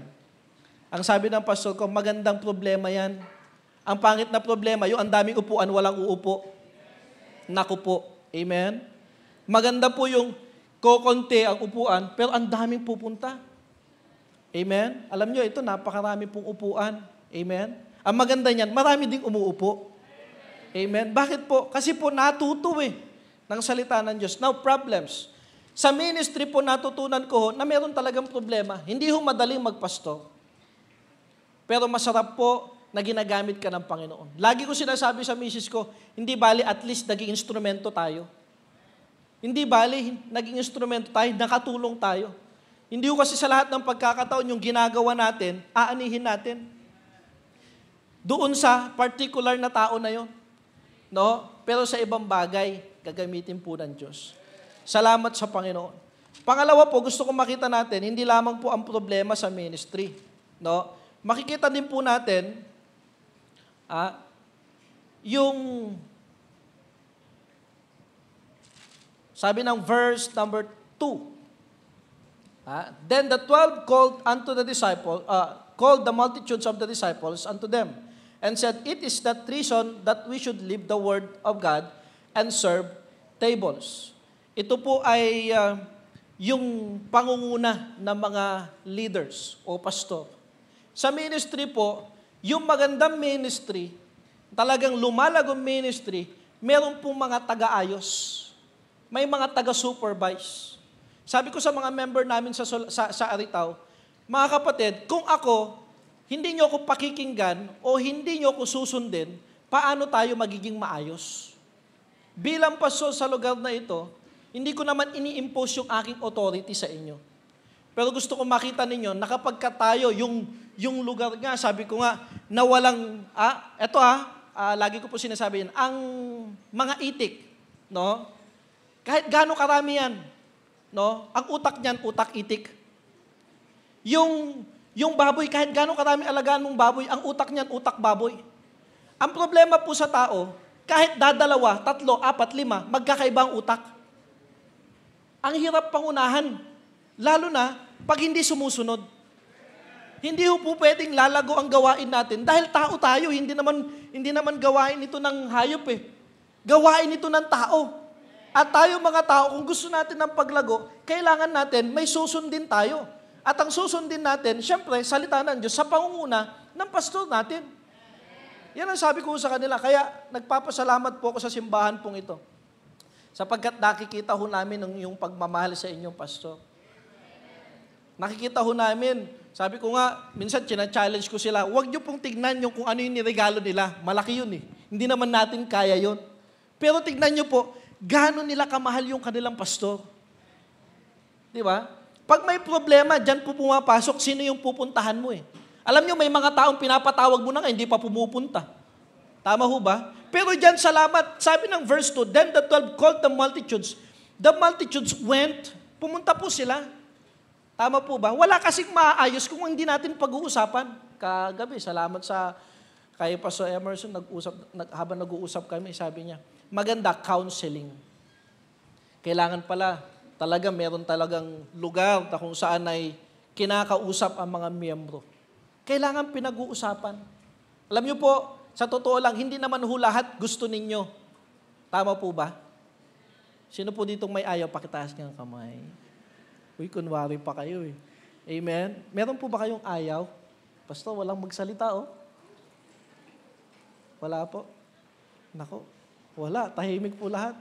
Ang sabi ng pastor ko, magandang problema yan. Ang pangit na problema, yung ang daming upuan, walang uupo. Naku po. Amen? Maganda po yung kokonti ang upuan, pero ang daming pupunta. Amen? Alam nyo, ito, napakarami pong upuan. Amen? Ang maganda niyan, marami ding umuupo. Amen? Bakit po? Kasi po natuto ng salita ng Diyos. Now, problems. Sa ministry po natutunan ko na meron talagang problema. Hindi ho madaling magpastor. Pero masarap po na ginagamit ka ng Panginoon. Lagi ko sinasabi sa misis ko, hindi bali at least naging instrumento tayo. Hindi bali, naging instrumento tayo, nakatulong tayo. Hindi ko kasi sa lahat ng pagkakataon yung ginagawa natin, aanihin natin. Doon sa particular na tao na yon, no? Pero sa ibang bagay, gagamitin po ng Diyos. Salamat sa Panginoon. Pangalawa po, gusto kong makita natin, hindi lamang po ang problema sa ministry. No? Makikita din po natin, yung, sabi ng verse number 2, Then the 12 called called the multitudes of the disciples unto them, and said, It is that reason that we should leave the word of God and serve tables. Ito po ay yung pangunguna ng mga leaders o pastor. Sa ministry po, yung magandang ministry, talagang lumalagong ministry, meron pong mga taga-ayos. May mga taga-supervise. Sabi ko sa mga member namin sa Aritaw, mga kapatid, kung ako, hindi nyo ako pakikinggan o hindi nyo ako susundin, paano tayo magiging maayos? Bilang pastor sa lugar na ito, hindi ko naman ini-impose yung aking authority sa inyo. Pero gusto ko makita ninyo na kapag tayo, yung lugar nga, sabi ko nga, na walang, lagi ko po sinasabi yan, ang mga itik, no? Kahit gaano karami yan, no? Ang utak niyan, utak itik. Yung baboy, kahit gaano karami alagaan mong baboy, ang utak niyan, utak baboy. Ang problema po sa tao, kahit dadalawa, 3, 4, 5, magkakaiba ang utak. Ang hirap pangunahan, lalo na pag hindi sumusunod. Hindi po pwedeng lalago ang gawain natin dahil tao tayo, hindi naman gawain ito ng hayop eh. Gawain ito ng tao. At tayo mga tao, kung gusto natin ng paglago, kailangan natin may susundin tayo. At ang susundin natin, syempre, salita ng Diyos sa pangunguna ng pastor natin. Yan ang sabi ko sa kanila. Kaya nagpapasalamat po ako sa simbahan pong ito. Sapagkat nakikita ho namin yung pagmamahal sa inyong pastor. Nakikita ho namin, sabi ko nga, minsan challenge ko sila, huwag niyo pong tignan yung kung ano yung niregalo nila. Malaki yun eh. Hindi naman natin kaya yun. Pero tignan niyo po, gaano nila kamahal yung kanilang pastor. Di ba? Pag may problema, dyan po pumapasok, sino yung pupuntahan mo eh? Alam nyo, may mga taong pinapatawag mo na nga, hindi pa pumupunta. Tama ho ba? Pero dyan, salamat. Sabi ng verse 2, Then the 12 called the multitudes. The multitudes went, pumunta po sila. Tama po ba? Wala kasing maayos kung hindi natin pag-uusapan. Kagabi, salamat sa kay Pastor Emerson, habang nag-uusap kami, sabi niya, maganda counseling. Kailangan pala, talaga meron talagang lugar na kung saan ay kinakausap ang mga miyembro. Kailangan pinag-uusapan. Alam niyo po, sa totoo lang, hindi naman ho lahat gusto ninyo. Tama po ba? Sino po ditong may ayaw? Pakitaas niyo ang kamay. Uy, kunwari pa kayo eh. Amen? Meron po ba kayong ayaw? Pastor, walang magsalita oh. Wala po. Nako, wala. Tahimik po lahat.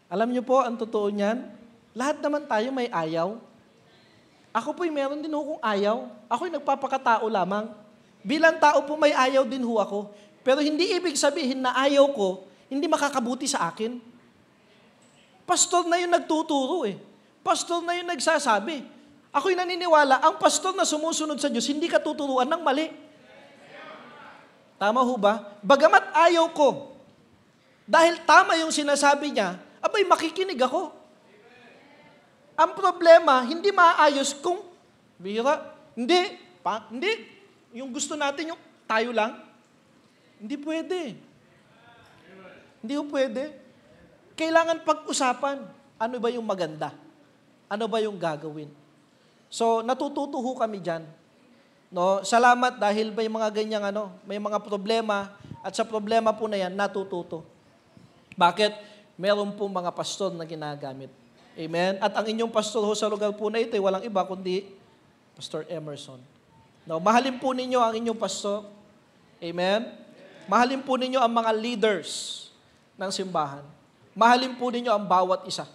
Alam niyo po, ang totoo niyan, lahat naman tayo may ayaw. Ako po'y meron din ho kong ayaw. Ako'y nagpapakatao lamang. Bilang tao po may ayaw din ho ako. Pero hindi ibig sabihin na ayaw ko, hindi makakabuti sa akin. Pastor na yung nagtuturo eh. Pastor na yung nagsasabi. Ako'y naniniwala, ang pastor na sumusunod sa Diyos, hindi katuturuan ng mali. Tama ho ba? Bagamat ayaw ko, dahil tama yung sinasabi niya, abay makikinig ako. Ang problema, hindi maayos kung, bihira, hindi, yung gusto natin yung tayo lang, hindi pwede. Hindi po pwede. Kailangan pag-usapan, ano ba yung maganda? Ano ba yung gagawin? So, natututo ho kami dyan. No? Salamat dahil may mga ganyang may mga problema, at sa problema po na yan, natututo. Bakit? Meron po mga pastor na ginagamit. Amen? At ang inyong pastor ho sa lugar po na ito, walang iba kundi Pastor Emerson. No, mahalin po ninyo ang inyong pastor. Amen? Mahalin po ninyo ang mga leaders ng simbahan. Mahalin po ninyo ang bawat isa.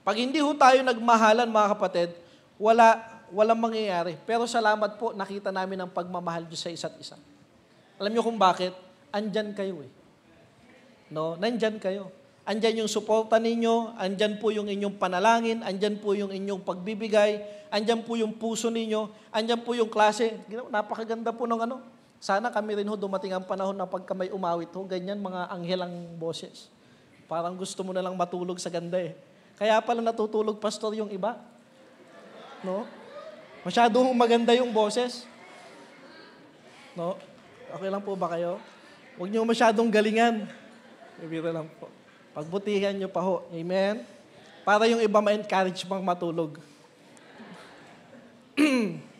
Pag hindi ho tayo nagmahalan, mga kapatid, walang mangyayari. Pero salamat po, nakita namin ang pagmamahal Diyos sa isa't isa. Alam niyo kung bakit? Andyan kayo eh. No, nandyan kayo. Andyan yung suporta ninyo, andyan po yung inyong panalangin, andyan po yung inyong pagbibigay, andyan po yung puso ninyo, andyan po yung klase. Napakaganda po ng Sana kami rin ho dumating ang panahon na pagka may umawit ho, ganyan mga anghelang boses. Parang gusto mo na lang matulog sa ganda eh. Kaya pala natutulog, pastor, yung iba. No? Masyadong maganda yung boses. No? Okay lang po ba kayo? Huwag niyo masyadong galingan. Ibira lang po. Pagbutihan niyo pa ho. Amen? Para yung iba ma-encourage pang matulog.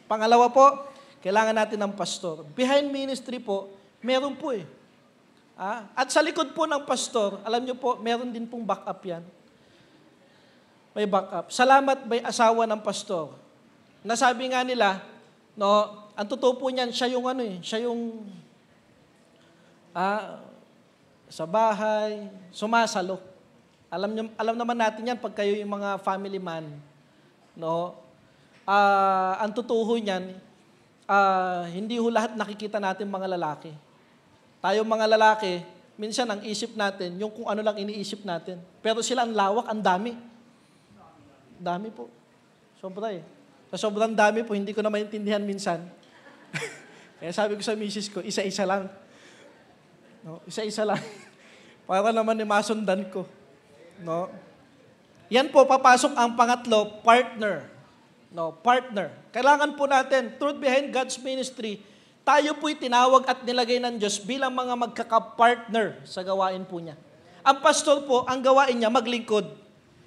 Pangalawa po, Kailangan natin ng pastor. Behind ministry po, meron po eh. At sa likod po ng pastor, alam niyo po, meron din pong backup yan. May backup. Salamat may asawa ng pastor. Nasabi nga nila, no, ang totoo po niyan, siya yung siya yung sa bahay, sumasalo. Alam naman natin yan pag kayo yung mga family man, no? Ang totoo niyan, hindi ho lahat nakikita natin mga lalaki. Tayo mga lalaki, minsan ang isip natin, yung kung ano lang iniisip natin. Pero sila ang lawak, ang dami. Dami po. Sobra eh. Sa sobrang dami po, hindi ko na maintindihan minsan. Kaya sabi ko sa misis ko, isa-isa lang. No? Isa-isa lang. Para naman masundan ko. No? Yan po, papasok ang pangatlo, partner. No, partner. Kailangan po natin, truth behind God's ministry, tayo po'y tinawag at nilagay ng Diyos bilang mga magkaka-partner sa gawain po niya. Ang pastor po, ang gawain niya, maglingkod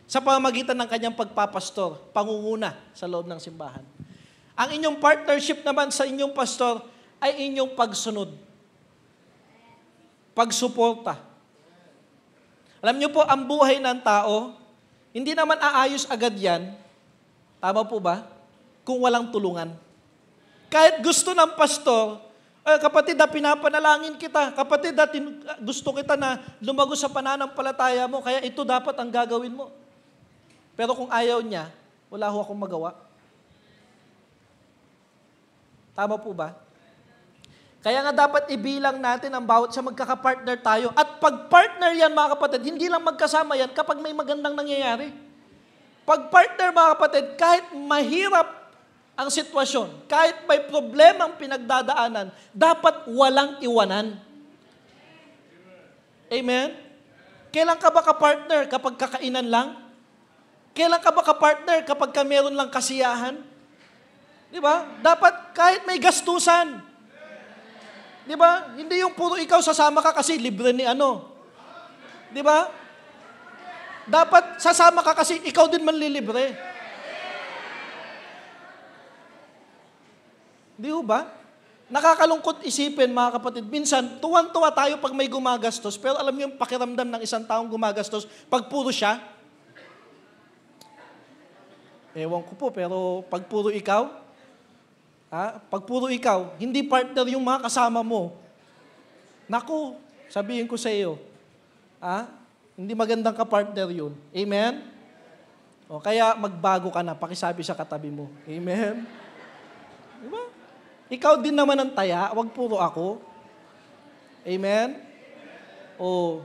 sa pamamagitan ng kanyang pagpapastor, pangunguna sa loob ng simbahan. Ang inyong partnership naman sa inyong pastor ay inyong pagsunod. Pagsuporta. Alam niyo po, ang buhay ng tao, hindi naman aayos agad yan. Tama po ba? Kung walang tulungan. Kahit gusto ng pastor, kapatid, pinapanalangin kita. Kapatid, gusto kita na lumago sa pananampalataya mo, kaya ito dapat ang gagawin mo. Pero kung ayaw niya, wala ho akong magawa. Tama po ba? Kaya nga dapat ibilang natin ang bawat sa magkakapartner tayo. At pag partner yan, mga kapatid, hindi lang magkasama yan kapag may magandang nangyayari. Pag partner, mga kapatid, kahit mahirap ang sitwasyon, kahit may problemang pinagdadaanan, dapat walang iwanan. Amen? Kailan ka ba ka-partner? Kapag kakainan lang? Kailan ka ba ka-partner? Kapag meron lang kasiyahan? Di ba? Dapat kahit may gastusan. Di ba? Hindi yung puro ikaw sasama ka kasi libre ni ano. Di ba? Dapat sasama ka kasi ikaw din manlilibre. Di ba? Nakakalungkot isipin, mga kapatid. Minsan, tuwan-tuwa tayo pag may gumagastos, pero alam niyo yung pakiramdam ng isang taong gumagastos pag puro siya? Ewan ko po, pero pag puro ikaw, pag puro ikaw, hindi partner yung mga kasama mo. Naku, sabihin ko sa iyo, hindi magandang kapartner yun. Amen? O, kaya magbago ka na, pakisabi sa katabi mo. Amen? Diba? Ikaw din naman ang taya, wag puro ako. Amen? O,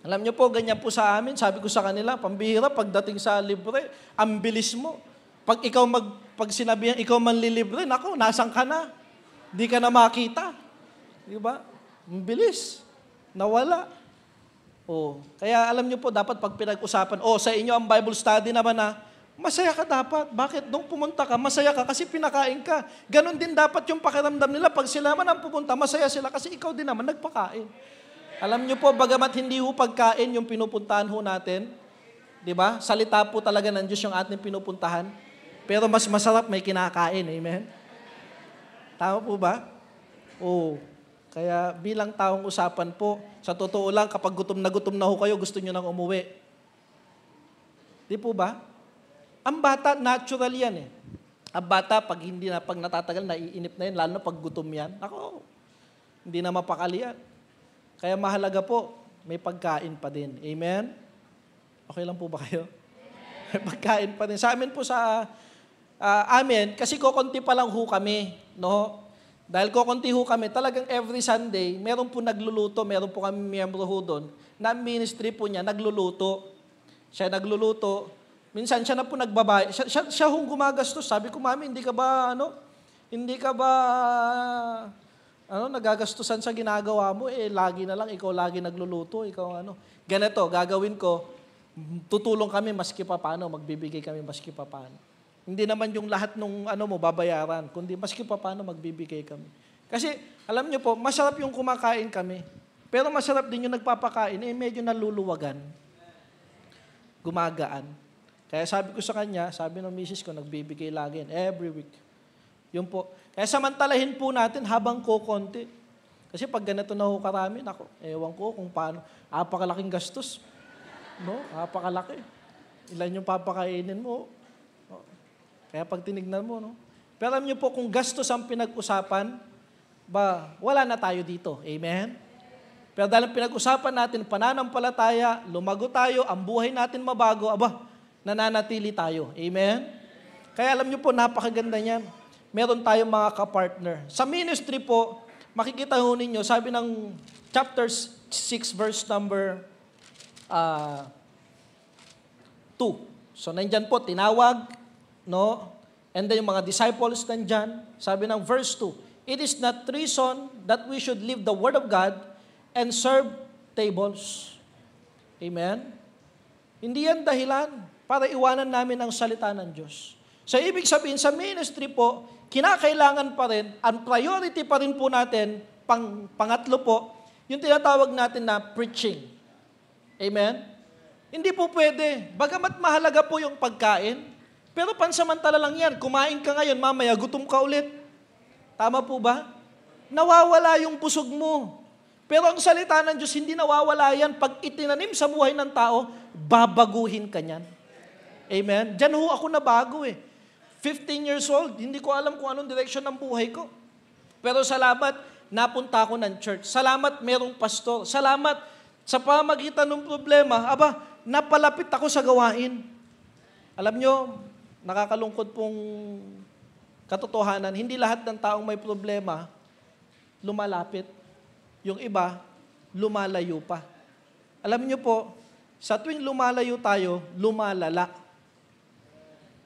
alam niyo po, ganyan po sa amin, sabi ko sa kanila, pambihira, pagdating sa libre, ang bilis mo. Pag sinabihan, ikaw man lilibre, naku, nasan ka na? Di ka na makita. Diba? Ang bilis. Nawala. Kaya alam niyo po, dapat pag pinag-usapan, sa inyo ang Bible study naman masaya ka dapat. Bakit? Nung pumunta ka, masaya ka kasi pinakain ka. Ganon din dapat yung pakiramdam nila. Pag sila man ang pupunta, masaya sila kasi ikaw din naman nagpakain. Alam niyo po, bagamat hindi ho pagkain yung pinupuntahan ho natin, di ba? Salita po talaga ng Diyos yung ating pinupuntahan. Pero mas masarap may kinakain. Amen? Tama po ba? Kaya bilang taong usapan po, sa totoo lang, kapag gutom na ho kayo, gusto nyo nang umuwi. Di po ba? Ang bata, natural yan eh. Ang bata, pag natatagal, naiinip na yan, lalo na pag gutom yan. Ako, hindi na mapakali yan. Kaya mahalaga po, may pagkain pa din. Amen? Okay lang po ba kayo? May pagkain pa din. Sa amin po amin, kasi kokonti pa lang ho kami, no? Dahil kokonti ho kami, talagang every Sunday, meron po nagluluto, meron po kami miyembro ho doon, na ministry po niya, nagluluto. Siya nagluluto. Minsan siya na po nagbabayad. Siya hong gumagastos. Sabi ko, Mami, hindi ka ba nagagastusan sa ginagawa mo? Lagi na lang, ikaw lagi nagluluto, ikaw Ganito, gagawin ko, tutulong kami maski pa paano, magbibigay kami maski pa paano. Hindi naman yung lahat nung mo babayaran, kundi maski pa paano magbibigay kami. Kasi, alam niyo po, masarap yung kumakain kami. Pero masarap din yung nagpapakain, medyo naluluwagan. Gumagaan. Kaya sabi ko sa kanya, sabi ng misis ko, nagbibigay lagi yan, every week. Yun po. Kaya samantalahin po natin habang kukonti. Kasi pag ganito na ho karami, nako, ewan ko kung paano. Apakalaking gastos. No? Apakalaki. Ilan yung papakainin mo. No? Kaya pag tinignan mo, no? Pero alam niyo po, kung gastos ang pinag-usapan, wala na tayo dito. Amen? Pero dahil pinag-usapan natin, pananampalataya, lumago tayo, ang buhay natin mabago, nananatili tayo. Amen? Kaya alam niyo po, napakaganda niyan. Meron tayong mga kapartner. Sa ministry po, makikita ho ninyo, sabi ng chapter 6, verse number 2. So, nandyan po, tinawag, no? And then yung mga disciples nandyan, sabi ng verse 2, it is not reason that we should leave the Word of God and serve tables. Amen? Hindi yan dahilan para iwanan namin ang salita ng Diyos. So, ibig sabihin, sa ministry po, kinakailangan pa rin, ang priority pa rin po natin, pangatlo po, yung tinatawag natin na preaching. Amen? Hindi po pwede. Bagamat mahalaga po yung pagkain, pero pansamantala lang yan. Kumain ka ngayon, mamaya gutom ka ulit. Tama po ba? Nawawala yung busog mo. Pero ang salita ng Diyos, hindi nawawala yan. Pag itinanim sa buhay ng tao, babaguhin ka niyan. Amen? Diyan ho ako nabago 15 years old, hindi ko alam kung anong direksyon ng buhay ko. Pero salamat, napunta ako ng church. Salamat, merong pastor. Salamat, sa pamagitan ng problema, napalapit ako sa gawain. Alam nyo, nakakalungkot pong katotohanan, hindi lahat ng taong may problema, lumalapit. Yung iba, lumalayo pa. Alam nyo po, sa tuwing lumalayo tayo, lumalala.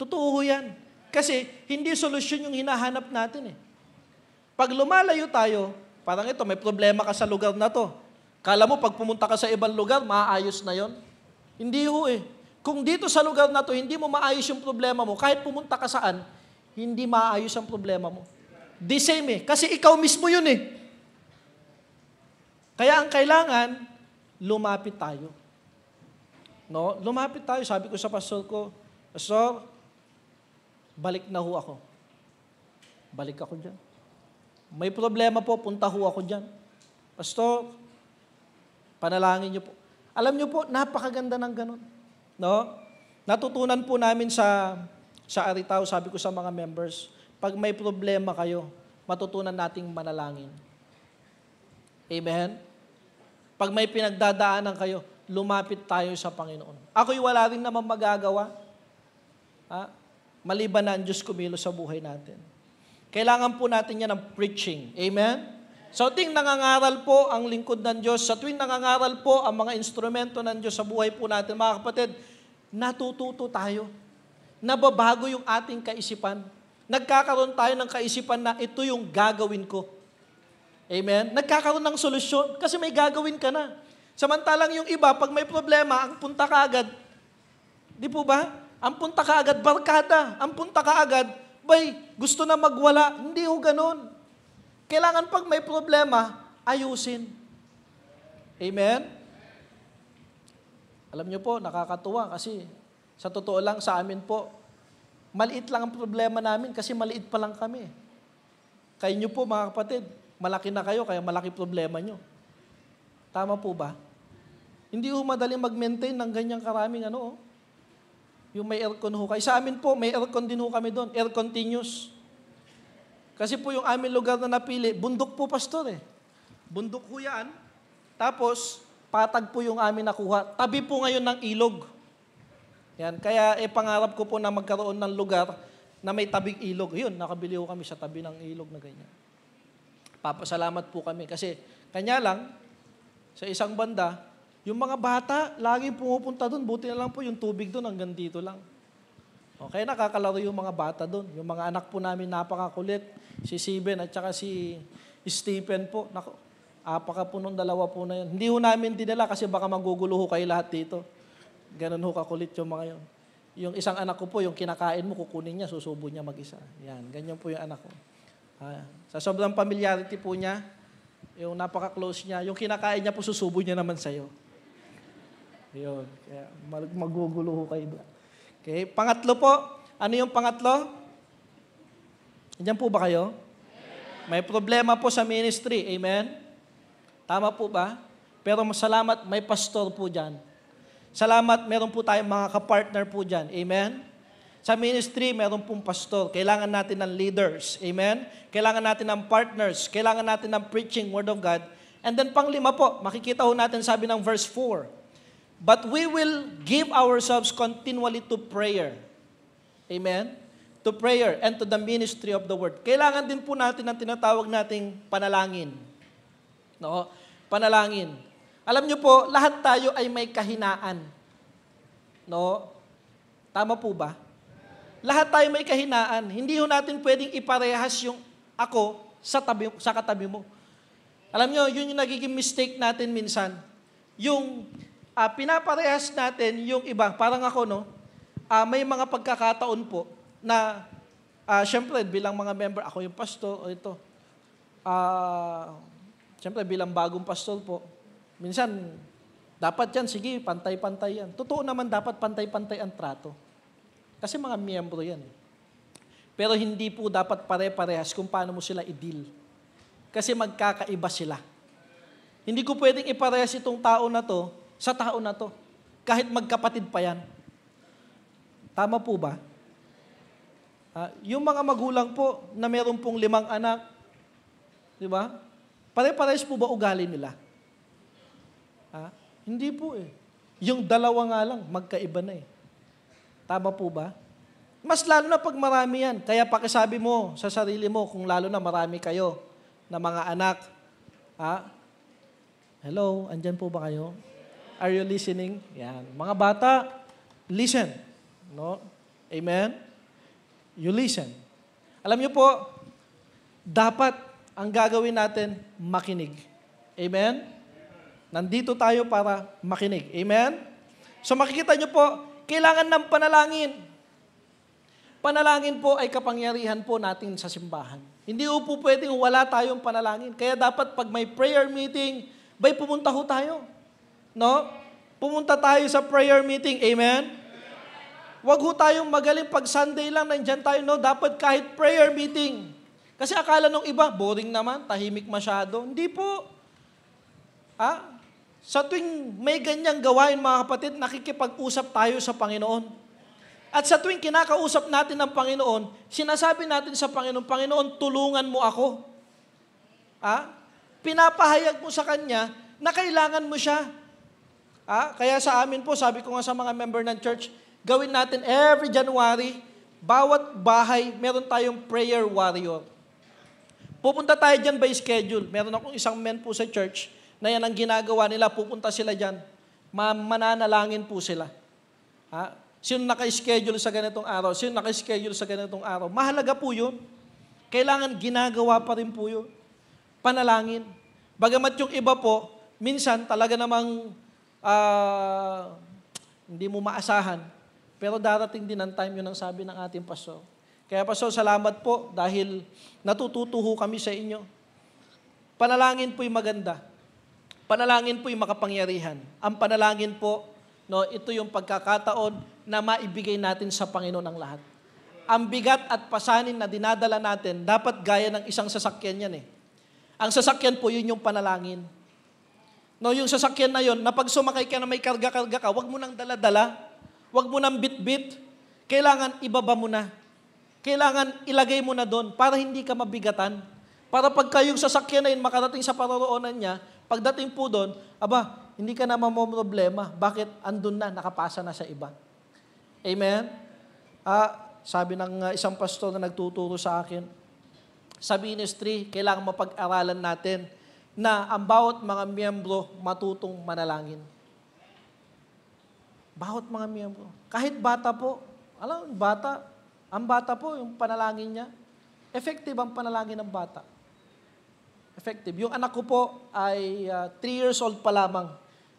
Totoo yan. Kasi hindi solusyon yung hinahanap natin Pag lumalayo tayo, parang ito, may problema ka sa lugar na to. Kala mo, pag pumunta ka sa ibang lugar, maayos na yon? Hindi ho Kung dito sa lugar na to, hindi mo maayos yung problema mo, kahit pumunta ka saan, hindi maayos ang problema mo. The same Kasi ikaw mismo yun Kaya ang kailangan, lumapit tayo. No? Lumapit tayo. Sabi ko sa pastor ko, Pastor, balik na ho ako. Balik ako dyan. May problema po, punta ho ako dyan. Pastor, panalangin niyo po. Alam niyo po, napakaganda ng ganun. No? Natutunan po namin sa Aritaw, sabi ko sa mga members, pag may problema kayo, matutunan nating manalangin. Amen? Pag may pinagdadaanan kayo, lumapit tayo sa Panginoon. Ako'y wala rin naman magagawa. Maliban na ang Diyos kumilos sa buhay natin. Kailangan po natin yan ng preaching. Amen? Sa tuwing nangangaral po ang lingkod ng Diyos, sa tuwing nangangaral po ang mga instrumento ng Diyos sa buhay po natin, mga kapatid, natututo tayo. Nababago yung ating kaisipan. Nagkakaroon tayo ng kaisipan na ito yung gagawin ko. Amen? Nagkakaroon ng solusyon kasi may gagawin ka na. Samantalang yung iba, pag may problema, ang punta ka agad. Di po ba? Ang punta ka agad, barkada. Ang punta ka agad, gusto na magwala. Hindi ho ganun. Kailangan pag may problema, ayusin. Amen? Alam niyo po, nakakatuwa kasi sa totoo lang sa amin po, maliit lang ang problema namin kasi maliit pa lang kami. Kayo niyo po mga kapatid, malaki na kayo kaya malaki problema niyo. Tama po ba? Hindi ho madaling mag-maintain ng ganyang karaming yung may aircon ho kayo. Sa amin po, may aircon din ho kami doon. Air continuous. Kasi po yung aming lugar na napili, bundok po pastor Bundok ho yan. Tapos, patag po yung amin nakuha. Tabi po ngayon ng ilog. Yan. Kaya pangarap ko po na magkaroon ng lugar na may tabing ilog. Yun, nakabili ho kami sa tabi ng ilog na ganyan. Papasalamat po kami. Kasi, kanya lang, sa isang banda, yung mga bata, lagi pumupunta doon. Buti na lang po yung tubig doon hanggang dito lang. Okay, nakakalaro yung mga bata doon. Yung mga anak po namin napakakulit. Si Siben at saka si Stephen po. Nako, apakapunong dalawa po na yun. Hindi ho namin dinala kasi baka magugulo ho kayo lahat dito. Ganun ho kakulit yung mga yun. Yung isang anak ko po, yung kinakain mo, kukunin niya, susubo niya mag-isa. Yan, ganyan po yung anak ko. Sa sobrang familiarity po niya, yung napaka-close niya, yung kinakain niya po, susubo niya naman sa'yo. Yun. Kaya magugulo ho kayo. Okay. Pangatlo po. Ano yung pangatlo? Nandiyan po ba kayo? May problema po sa ministry. Amen? Tama po ba? Pero salamat, may pastor po dyan. Salamat, meron po tayong mga kapartner po dyan. Amen? Sa ministry, meron pong pastor. Kailangan natin ng leaders. Amen? Kailangan natin ng partners. Kailangan natin ng preaching word of God. And then panglima po, makikita ho natin sabi ng verse 4, but we will give ourselves continually to prayer. Amen? To prayer and to the ministry of the word. Kailangan din po natin ang tinatawag nating panalangin. No? Panalangin. Alam niyo po, lahat tayo ay may kahinaan. No? Tama po ba? Lahat tayo may kahinaan. Hindi ho natin pwedeng iparehas yung ako sa katabi mo. Alam niyo, yun yung nagiging mistake natin minsan. Yung pinaparehas natin yung iba. Parang ako, no? May mga pagkakataon po na, syempre, bilang mga member, ako yung pastor, o ito. Syempre, bilang bagong pastor po, minsan, dapat yan, sige, pantay-pantay yan. Totoo naman, dapat pantay-pantay ang trato. Kasi mga miyembro yan. Pero hindi po dapat pare-parehas kung paano mo sila i-deal. Kasi magkakaiba sila. Hindi ko pwedeng iparehas itong tao na to sa tao na to. Kahit magkapatid pa yan. Tama po ba? Yung mga magulang po na meron pong 5 anak, di ba? Pare-parehas po ba ugali nila? Hindi po eh. Yung 2 nga lang, magkaiba na eh. Tama po ba? Mas lalo na pag marami yan. Kaya pakisabi mo sa sarili mo, kung lalo na marami kayo na mga anak. Hello, andyan po ba kayo? Are you listening? Yan. Mga bata, listen. No? Amen? You listen. Alam niyo po, dapat ang gagawin natin, makinig. Amen? Nandito tayo para makinig. Amen? So makikita niyo po, kailangan ng panalangin. Panalangin po ay kapangyarihan po natin sa simbahan. Hindi po pwedeng wala tayong panalangin. Kaya dapat pag may prayer meeting, pumunta ho tayo. No? Pumunta tayo sa prayer meeting. Amen? Huwag ho tayong magaling pag Sunday lang, nandyan tayo. No? Dapat kahit prayer meeting. Kasi akala nung iba, boring naman, tahimik masyado. Hindi po. Sa tuwing may ganyang gawain, mga kapatid, nakikipag-usap tayo sa Panginoon. At sa tuwing kinakausap natin ng Panginoon, sinasabi natin sa Panginoon, Panginoon, tulungan mo ako. Pinapahayag mo sa Kanya na kailangan mo siya. Kaya sa amin po, sabi ko nga sa mga member ng church, gawin natin every January, bawat bahay, meron tayong prayer warrior. Pupunta tayo dyan by schedule. Meron akong isang men po sa church na yan ang ginagawa nila, pupunta sila dyan. Mananalangin po sila. Sino naka-schedule sa ganitong araw? Sino naka-schedule sa ganitong araw? Mahalaga po yun. Kailangan ginagawa pa rin po yun. Panalangin. Bagamat yung iba po, minsan talaga namang hindi mo maasahan. Pero darating din ang time, yun ang sabi ng ating pastor. Kaya pastor, salamat po dahil natututuho kami sa inyo. Panalangin po'y maganda. Panalangin po'y makapangyarihan. Ang panalangin po, no, ito yung pagkakataon na maibigay natin sa Panginoon ang lahat. Ang bigat at pasanin na dinadala natin, dapat gaya ng isang sasakyan yan eh. Ang sasakyan po, yun yung panalangin. No, yung sasakyan na yun, na pag sumakay ka na may karga-karga ka, wag mo nang dala-dala, wag mo nang bit-bit, kailangan ibaba mo na. Kailangan ilagay mo na doon para hindi ka mabigatan. Para pagka yung sasakyan na yun makarating sa paroroonan niya, pagdating po doon, hindi ka na mamomroblema. Bakit? Andun na, nakapasa na sa iba. Amen? Sabi ng isang pastor na nagtuturo sa akin, sa ministry, kailangan mapag-aralan natin na ang bawat mga miyembro matutong manalangin. Bawat mga miyembro. Kahit bata po, ang bata po, yung panalangin niya, effective ang panalangin ng bata. Effective. Yung anak ko po ay 3 years old pa lamang,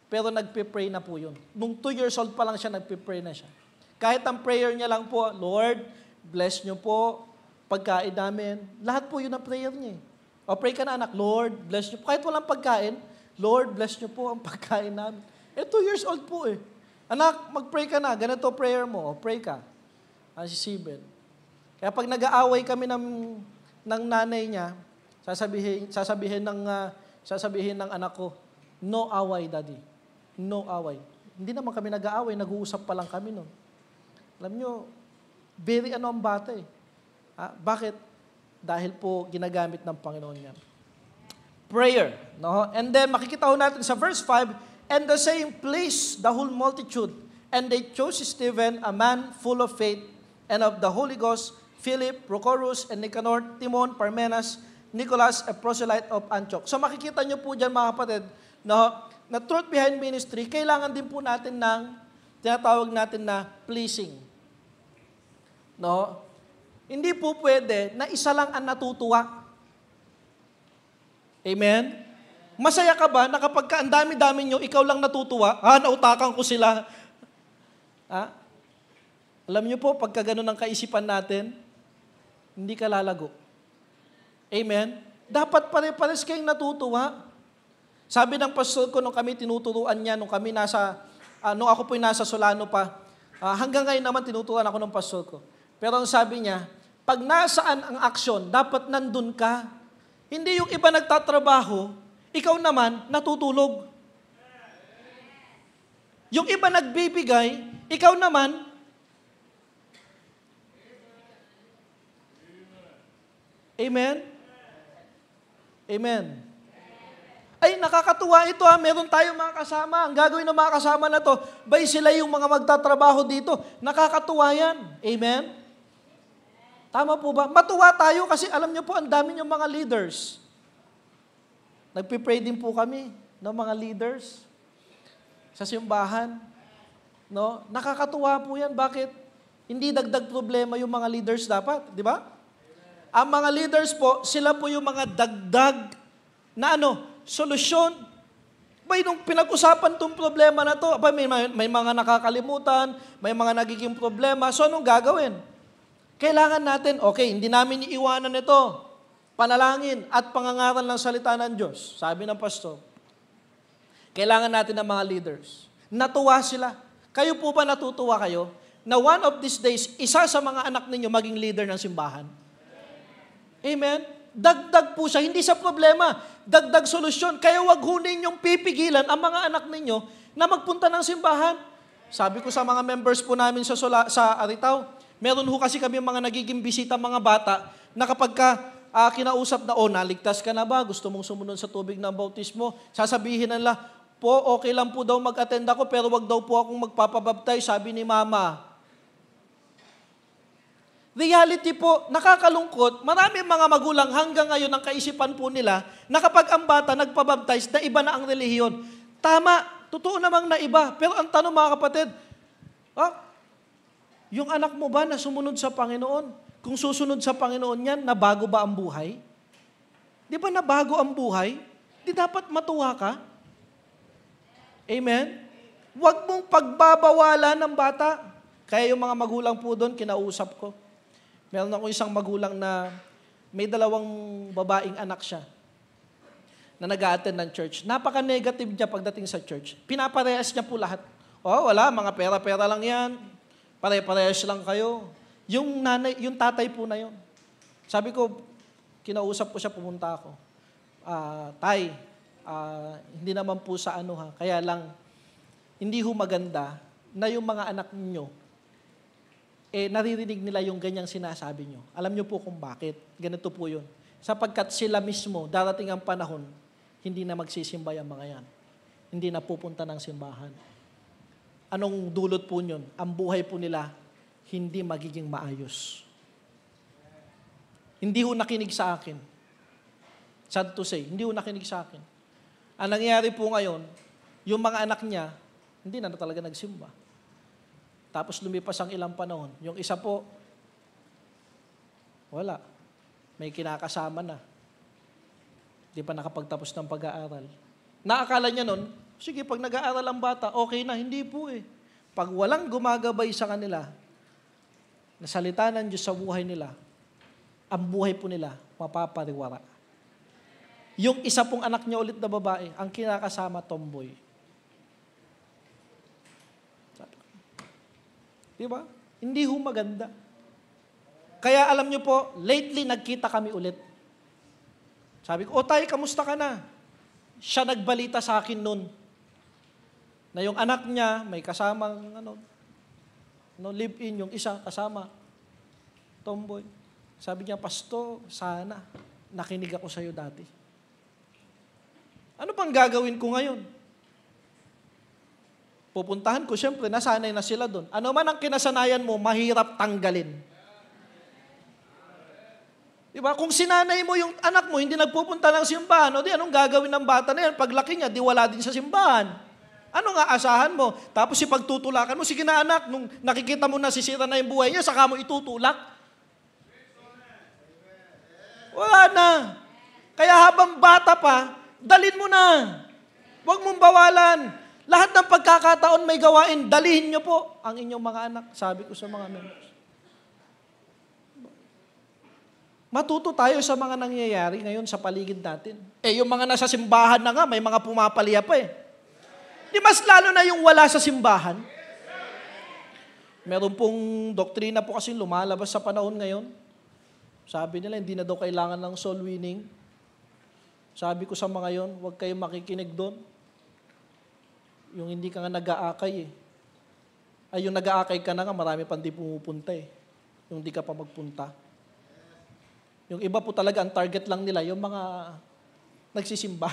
pero nagpe-pray na po yun. Nung 2 years old pa lang siya, nagpe-pray na siya. Kahit ang prayer niya lang po, Lord, bless niyo po pagkain namin. Lahat po yun ang prayer niya. O pray ka na anak, Lord, bless niyo po. Kahit walang pagkain, Lord, bless niyo po ang pagkain namin. 2 years old po eh. Anak, mag-pray ka na. Ganito prayer mo. O pray ka. Si Sibel. Kaya pag nag-aaway kami ng nanay niya, sasabihin ng anak ko, no away, daddy. No away. Hindi naman kami nag-aaway, nag-uusap pa lang kami nun. Alam nyo, very ang bata eh. Bakit? Dahil po ginagamit ng Panginoon yan. Prayer. No? And then makikita ho natin sa verse 5, and the same pleased the whole multitude, and they chose Stephen, a man full of faith, and of the Holy Ghost, Philip, Prochorus, and Nicanor, Timon, Parmenas, Nicholas, a proselyte of Antioch. So makikita nyo po dyan mga kapatid, na truth behind ministry, kailangan din po natin ng tinatawag natin na pleasing. No? Hindi po pwede na isa lang ang natutuwa. Amen? Masaya ka ba na kapag ang dami-dami nyo, ikaw lang natutuwa? Nautakan ko sila. Alam nyo po, pagka ganun ang kaisipan natin, hindi ka lalago. Amen? Dapat pare-pares kayong natutuwa. Sabi ng pastor ko, nung kami tinuturuan niya, nung ako po'y nasa Solano pa, hanggang ngayon naman tinuturuan ako ng pastor ko. Pero ang sabi niya, pag nasaan ang aksyon, dapat nandun ka. Hindi yung iba nagtatrabaho, ikaw naman natutulog. Yung iba nagbibigay, ikaw naman Amen? Amen. Ay, nakakatuwa ito Meron tayong mga kasama. Ang gagawin ng mga kasama na to, sila yung mga magtatrabaho dito. Nakakatuwa yan. Amen? Tama po ba? Matuwa tayo kasi alam niyo po, ang dami niyong mga leaders. Nagpipray din po kami ng mga leaders sa simbahan. No? Nakakatuwa po yan. Bakit? Hindi dagdag problema yung mga leaders dapat. Di ba? Ang mga leaders po, sila po yung mga dagdag na solusyon. Nung pinag-usapan tong problema na to, may mga nakakalimutan, may mga nagiging problema, so anong gagawin? Kailangan natin, hindi namin iiwanan ito. Panalangin at pangangaral ng salita ng Diyos. Sabi ng pastor. Kailangan natin ng mga leaders. Natuwa sila. Kayo po ba natutuwa kayo na one of these days, isa sa mga anak ninyo maging leader ng simbahan? Amen? Dagdag po siya, hindi sa problema, dagdag solusyon. Kaya wag ho ninyong pipigilan ang mga anak ninyo na magpunta ng simbahan. Sabi ko sa mga members po namin sa Aritaw, meron ho kasi kami mga nagiging bisita mga bata na kapag kinausap na, naligtas ka na ba? Gusto mong sumunod sa tubig ng bautismo? Sasabihin nila, okay lang po daw mag-attend ako, pero wag daw po akong magpapabaptize, sabi ni mama. Reality po, nakakalungkot, marami mga magulang hanggang ngayon ang kaisipan po nila na kapag ang bata nagpabaptize, na iba na ang relihiyon. Tama, totoo namang na iba. Pero ang tanong mga kapatid, yung anak mo ba na sumunod sa Panginoon? Kung susunod sa Panginoon yan, nabago ba ang buhay? Di ba nabago ang buhay? Di dapat matuwa ka? Amen? Huwag mong pagbabawalan ng bata. Kaya yung mga magulang po doon, kinausap ko. Meron ako isang magulang na may 2 babaeng anak siya na nag-a-attend ng church. Napaka-negative niya pagdating sa church. Pinaparehas niya po lahat. Wala, mga pera-pera lang yan. Pare-parehas lang kayo. Yung tatay po na yun. Sabi ko, kinausap ko siya, pumunta ako. Tay, hindi naman po sa kaya lang, hindi ho maganda na yung mga anak ninyo, naririnig nila yung ganyang sinasabi nyo. Alam nyo po kung bakit. Ganito po yun. Sapagkat sila mismo, darating ang panahon, hindi na magsisimba yung mga yan. Hindi na pupunta ng simbahan. Anong dulot po yun? Ang buhay po nila, hindi magiging maayos. Hindi ho nakinig sa akin. Sad to say, hindi ho nakinig sa akin. Ang nangyayari po ngayon, yung mga anak niya, hindi na talaga nagsimba. Tapos lumipas ang ilang panahon. Yung isa po, wala. May kinakasama na. Di pa nakapagtapos ng pag-aaral. Naakala niya nun, sige, pag nag-aaral ang bata, okay na. Hindi po Pag walang gumagabay sa kanila, na salita ng Diyos sa buhay nila, ang buhay po nila, mapapariwara. Yung isa pong anak niya ulit na babae, ang kinakasama, tomboy. Diba? Hindi ho maganda. Kaya alam niyo po, lately nagkita kami ulit. Sabi ko, Tay, kamusta ka na? Siya nagbalita sa akin noon na yung anak niya may kasamang live-in, yung isa kasama, tomboy. Sabi niya, Pasto, sana nakinig ako sa'yo dati. Ano pang gagawin ko ngayon? Pupuntahan ko, siyempre, nasanay na sila doon. Ano man ang kinasanayan mo, mahirap tanggalin. Diba? Kung sinanay mo yung anak mo, hindi nagpupunta ng simbahan, o di anong gagawin ng bata na yan? Paglaki niya, di wala din sa simbahan. Ano nga asahan mo? Tapos ipagtutulakan mo, sige na anak, nung nakikita mo na sisira na yung buhay niya, saka mo itutulak. Wala na. Kaya habang bata pa, dalin mo na. Huwag mong bawalan. Lahat ng pagkakataon may gawain, dalihin niyo po ang inyong mga anak. Sabi ko sa mga members. Matuto tayo sa mga nangyayari ngayon sa paligid natin. Yung mga nasa simbahan na nga, may mga pumapalya pa eh. Di mas lalo na yung wala sa simbahan. Meron pong doktrina po kasi lumalabas sa panahon ngayon. Sabi nila, hindi na daw kailangan ng soul winning. Sabi ko sa mga yon, huwag kayong makikinig doon. Yung hindi ka nga nag-aakay eh. Yung nag-aakay ka na nga, marami pang di pumupunta eh. Yung di ka pa magpunta. Yung iba po talaga, ang target lang nila, yung mga nagsisimba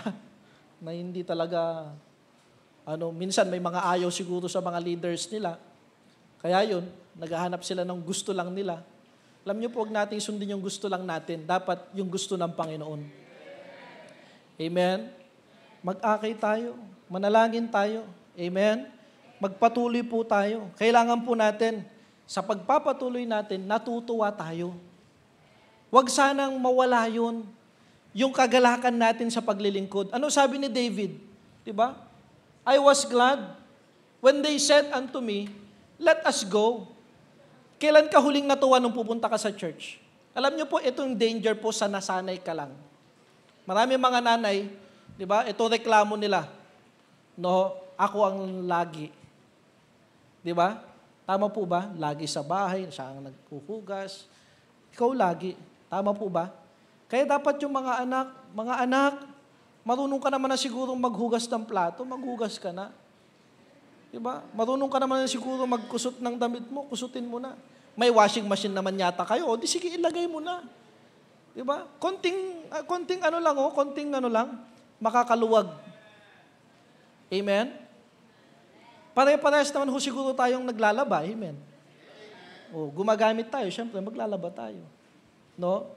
na hindi talaga, minsan may mga ayaw siguro sa mga leaders nila. Kaya yun, naghahanap sila ng gusto lang nila. Alam niyo po, huwag nating sundin yung gusto lang natin. Dapat yung gusto ng Panginoon. Amen? Mag-akay tayo. Manalangin tayo. Amen? Magpatuloy po tayo. Kailangan po natin, sa pagpapatuloy natin, natutuwa tayo. Huwag sanang mawala yun. Yung kagalakan natin sa paglilingkod. Ano sabi ni David? Diba? I was glad when they said unto me, let us go. Kailan ka huling natuwa nung pupunta ka sa church? Alam niyo po, itong danger po sa nasanay ka lang. Marami mga nanay, di ba? Ito reklamo nila. No, ako ang lagi. Di ba? Tama po ba? Lagi sa bahay, siya ang nagkuhugas. Ikaw lagi. Tama po ba? Kaya dapat yung mga anak, marunong ka naman na sigurong maghugas ng plato, maghugas ka na. Diba? Marunong ka naman na siguro magkusot ng damit mo, kusutin mo na. May washing machine naman yata kayo, o di sige ilagay mo na. Diba? Konting makakaluwag. Amen? Pare-parehas naman ho siguro tayong naglalaba. Amen? O, gumagamit tayo, syempre maglalaba tayo. No?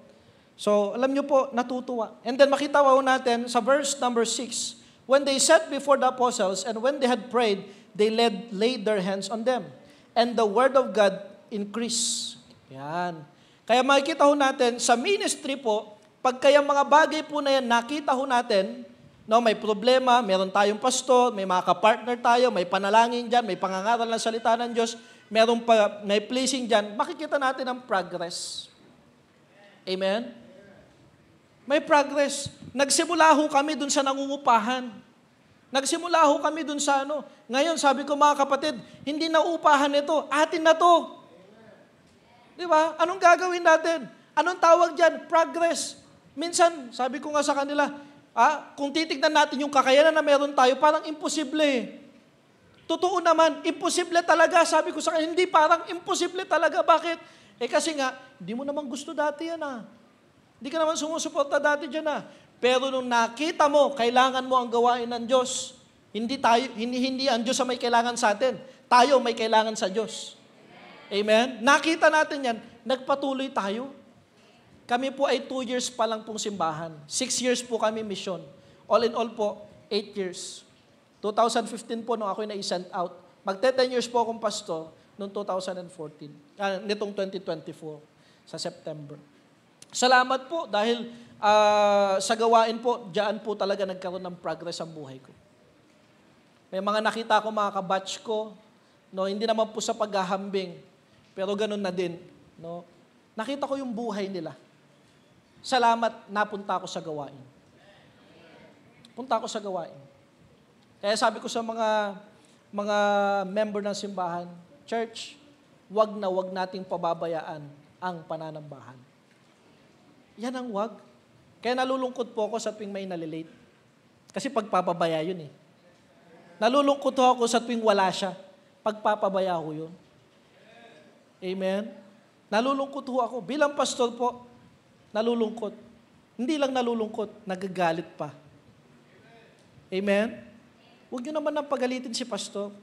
So, alam nyo po, natutuwa. And then makita po natin sa verse number 6, when they sat before the apostles and when they had prayed, they laid their hands on them. And the word of God increased. Yan. Kaya makikita ho natin, sa ministry po, pag kaya mga bagay po na yan, nakita ho natin, no, may problema, meron tayong pastor, may mga kapartner tayo, may panalangin dyan, may pangangaral ng salita ng Diyos, may pleasing dyan, makikita natin ang progress. Amen? May progress. Nagsimula ho kami dun sa nangungupahan. Nagsimula ho kami dun sa Ngayon, sabi ko mga kapatid, hindi na upahan ito. Atin na to. Di ba? Anong gagawin natin? Anong tawag dyan? Progress. Minsan, sabi ko nga sa kanila, kung titignan natin yung kakayanan na meron tayo, parang imposible. Totoo naman, imposible talaga. Sabi ko sa kanila, hindi parang imposible talaga. Bakit? Kasi nga, hindi mo naman gusto dati yan Hindi ka naman sumusuporta dati dyan Pero nung nakita mo, kailangan mo ang gawain ng Diyos. Hindi ang Diyos ang may kailangan sa atin. Tayo may kailangan sa Diyos. Amen? Nakita natin yan, nagpatuloy tayo. Kami po ay 2 years pa lang pong simbahan. 6 years po kami mission. All in all po, 8 years. 2015 po nung ako'y na-send out. Magte-10 years po akong pastor noong 2014. Nitong 2024 sa September. Salamat po dahil sa gawain po, diyan po talaga nagkaroon ng progress ang buhay ko. May mga nakita ko mga kabatch ko, hindi naman po sa paghahambing, pero ganun na din. Nakita ko yung buhay nila. Salamat, napunta ako sa gawain. Punta ako sa gawain. Kaya sabi ko sa mga member ng simbahan, church, wag nating pababayaan ang pananambahan. Yan ang wag. Kaya nalulungkot po ako sa tuwing may nalilate. Kasi pagpapabaya yun eh. Nalulungkot ako sa tuwing wala siya. Pagpapabaya ko yun. Amen? Nalulungkot ako. Bilang pastor po, nalulungkot. Hindi lang nalulungkot, nagagalit pa. Amen? Huwag nyo naman nang pagalitin si pastor.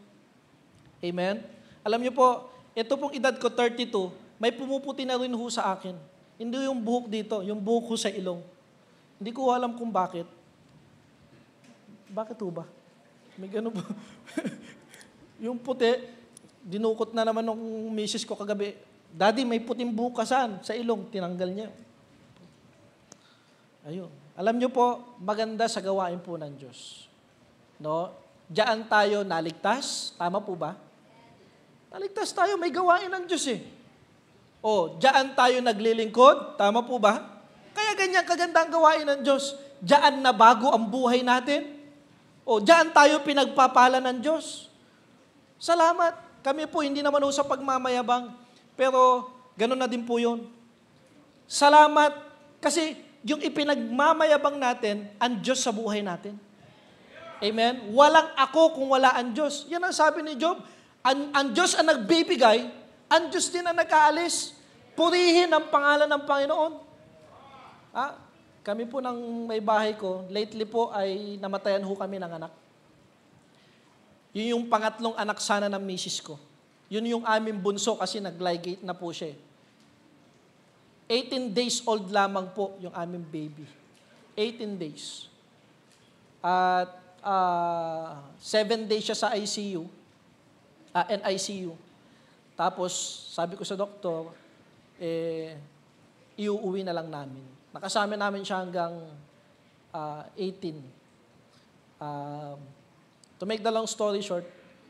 Amen? Alam nyo po, ito pong edad ko, 32, may pumuputi na rin ho sa akin. Hindi yung buhok dito, yung buhok ko sa ilong. Hindi ko alam kung bakit. Bakit ho ba? May gano'n ba? Yung puti, dinukot na naman ng misis ko kagabi. Daddy, may puting buhok ka saan? Sa ilong, tinanggal niya. Ayun. Alam nyo po, maganda sa gawain po ng Diyos. No? Diyan tayo naligtas. Tama po ba? Naligtas tayo, may gawain ng Diyos eh. O, diyan tayo naglilingkod. Tama po ba? Kaya ganyan kagandang gawain ng Diyos. Diyan na bago ang buhay natin. O, diyan tayo pinagpapala ng Diyos. Salamat. Kami po, hindi naman ho sa pagmamayabang. Pero, gano'n na din po yun. Salamat. Kasi, yung ipinagmamayabang natin, ang Diyos sa buhay natin. Amen? Walang ako kung wala ang Diyos. Yan ang sabi ni Job. Ang Diyos ang nagbibigay, ang Diyos din ang nag-aalis. Purihin ang pangalan ng Panginoon. Kami po ng may bahay ko, lately po ay namatayan ho kami ng anak. Yun yung pangatlong anak sana ng misis ko. Yun yung aming bunso kasi nag-ligate na po siya. 18 days old lamang po yung aming baby. 18 days. At 7 days siya sa ICU. NICU. Tapos, sabi ko sa doktor, iuuwi na lang namin. Nakasama namin siya hanggang 18. To make the long story short,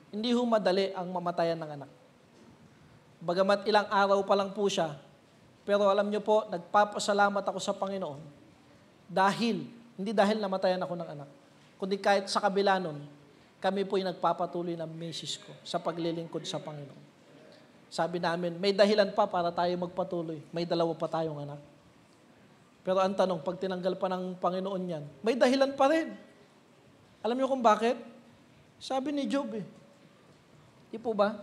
hindi ho madali ang mamatayan ng anak. Bagamat ilang araw pa lang po siya, pero alam niyo po, nagpapasalamat ako sa Panginoon hindi dahil namatayan ako ng anak, kundi kahit sa kabila nun, kami po'y nagpapatuloy ng misis ko sa paglilingkod sa Panginoon. Sabi namin, may dahilan pa para tayo magpatuloy. May 2 pa tayong anak. Pero ang tanong, pag tinanggal pa ng Panginoon yan, may dahilan pa rin. Alam niyo kung bakit? Sabi ni Job eh. Di po ba?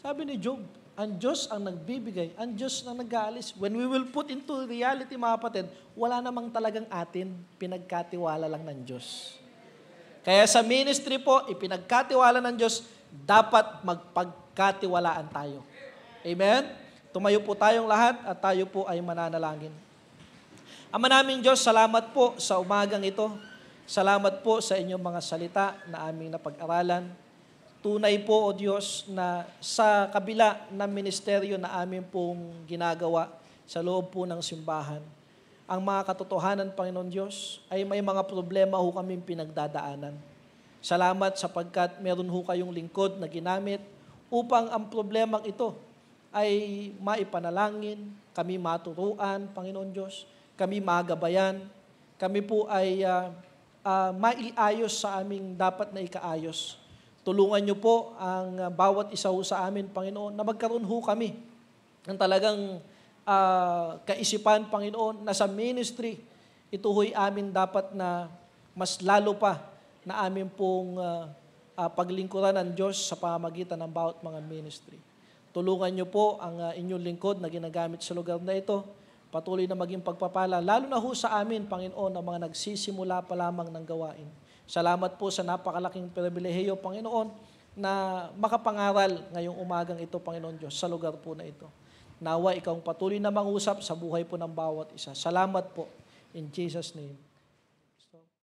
Sabi ni Job, ang Diyos ang nagbibigay, ang Diyos ang nag-aalis. When we will put into reality, mga kapatid, wala namang talagang atin, pinagkatiwala lang ng Diyos. Kaya sa ministry po, ipinagkatiwala ng Diyos, dapat magpagkatiwalaan tayo. Amen? Tumayo po tayong lahat at tayo po ay mananalangin. Ama naming Diyos, salamat po sa umagang ito. Salamat po sa inyong mga salita na aming napag-aralan. Tunay po, O Diyos, na sa kabila ng ministeryo na amin pong ginagawa sa loob po ng simbahan, ang mga katotohanan, Panginoon Diyos, ay may mga problema ho kaming pinagdadaanan. Salamat sapagkat meron ho kayong lingkod na ginamit upang ang problemang ito ay maipanalangin, kami maturuan, Panginoon Diyos, kami magabayan, kami po ay maiayos sa aming dapat na ikaayos. Tulungan niyo po ang bawat isa ho sa amin, Panginoon, na magkaroon ho kami ng talagang kaisipan, Panginoon, na sa ministry, ito ho'y amin dapat na mas lalo pa na amin pong paglingkuran ng Diyos sa pamamagitan ng bawat mga ministry. Tulungan niyo po ang inyong lingkod na ginagamit sa lugar na ito, patuloy na maging pagpapala, lalo na ho sa amin, Panginoon, ang mga nagsisimula pa lamang ng gawain. Salamat po sa napakalaking pribilehiyo, Panginoon, na makapangaral ngayong umagang ito, Panginoon Diyos, sa lugar po na ito. Nawa ikaw patuloy na mangusap sa buhay po ng bawat isa. Salamat po. In Jesus' name.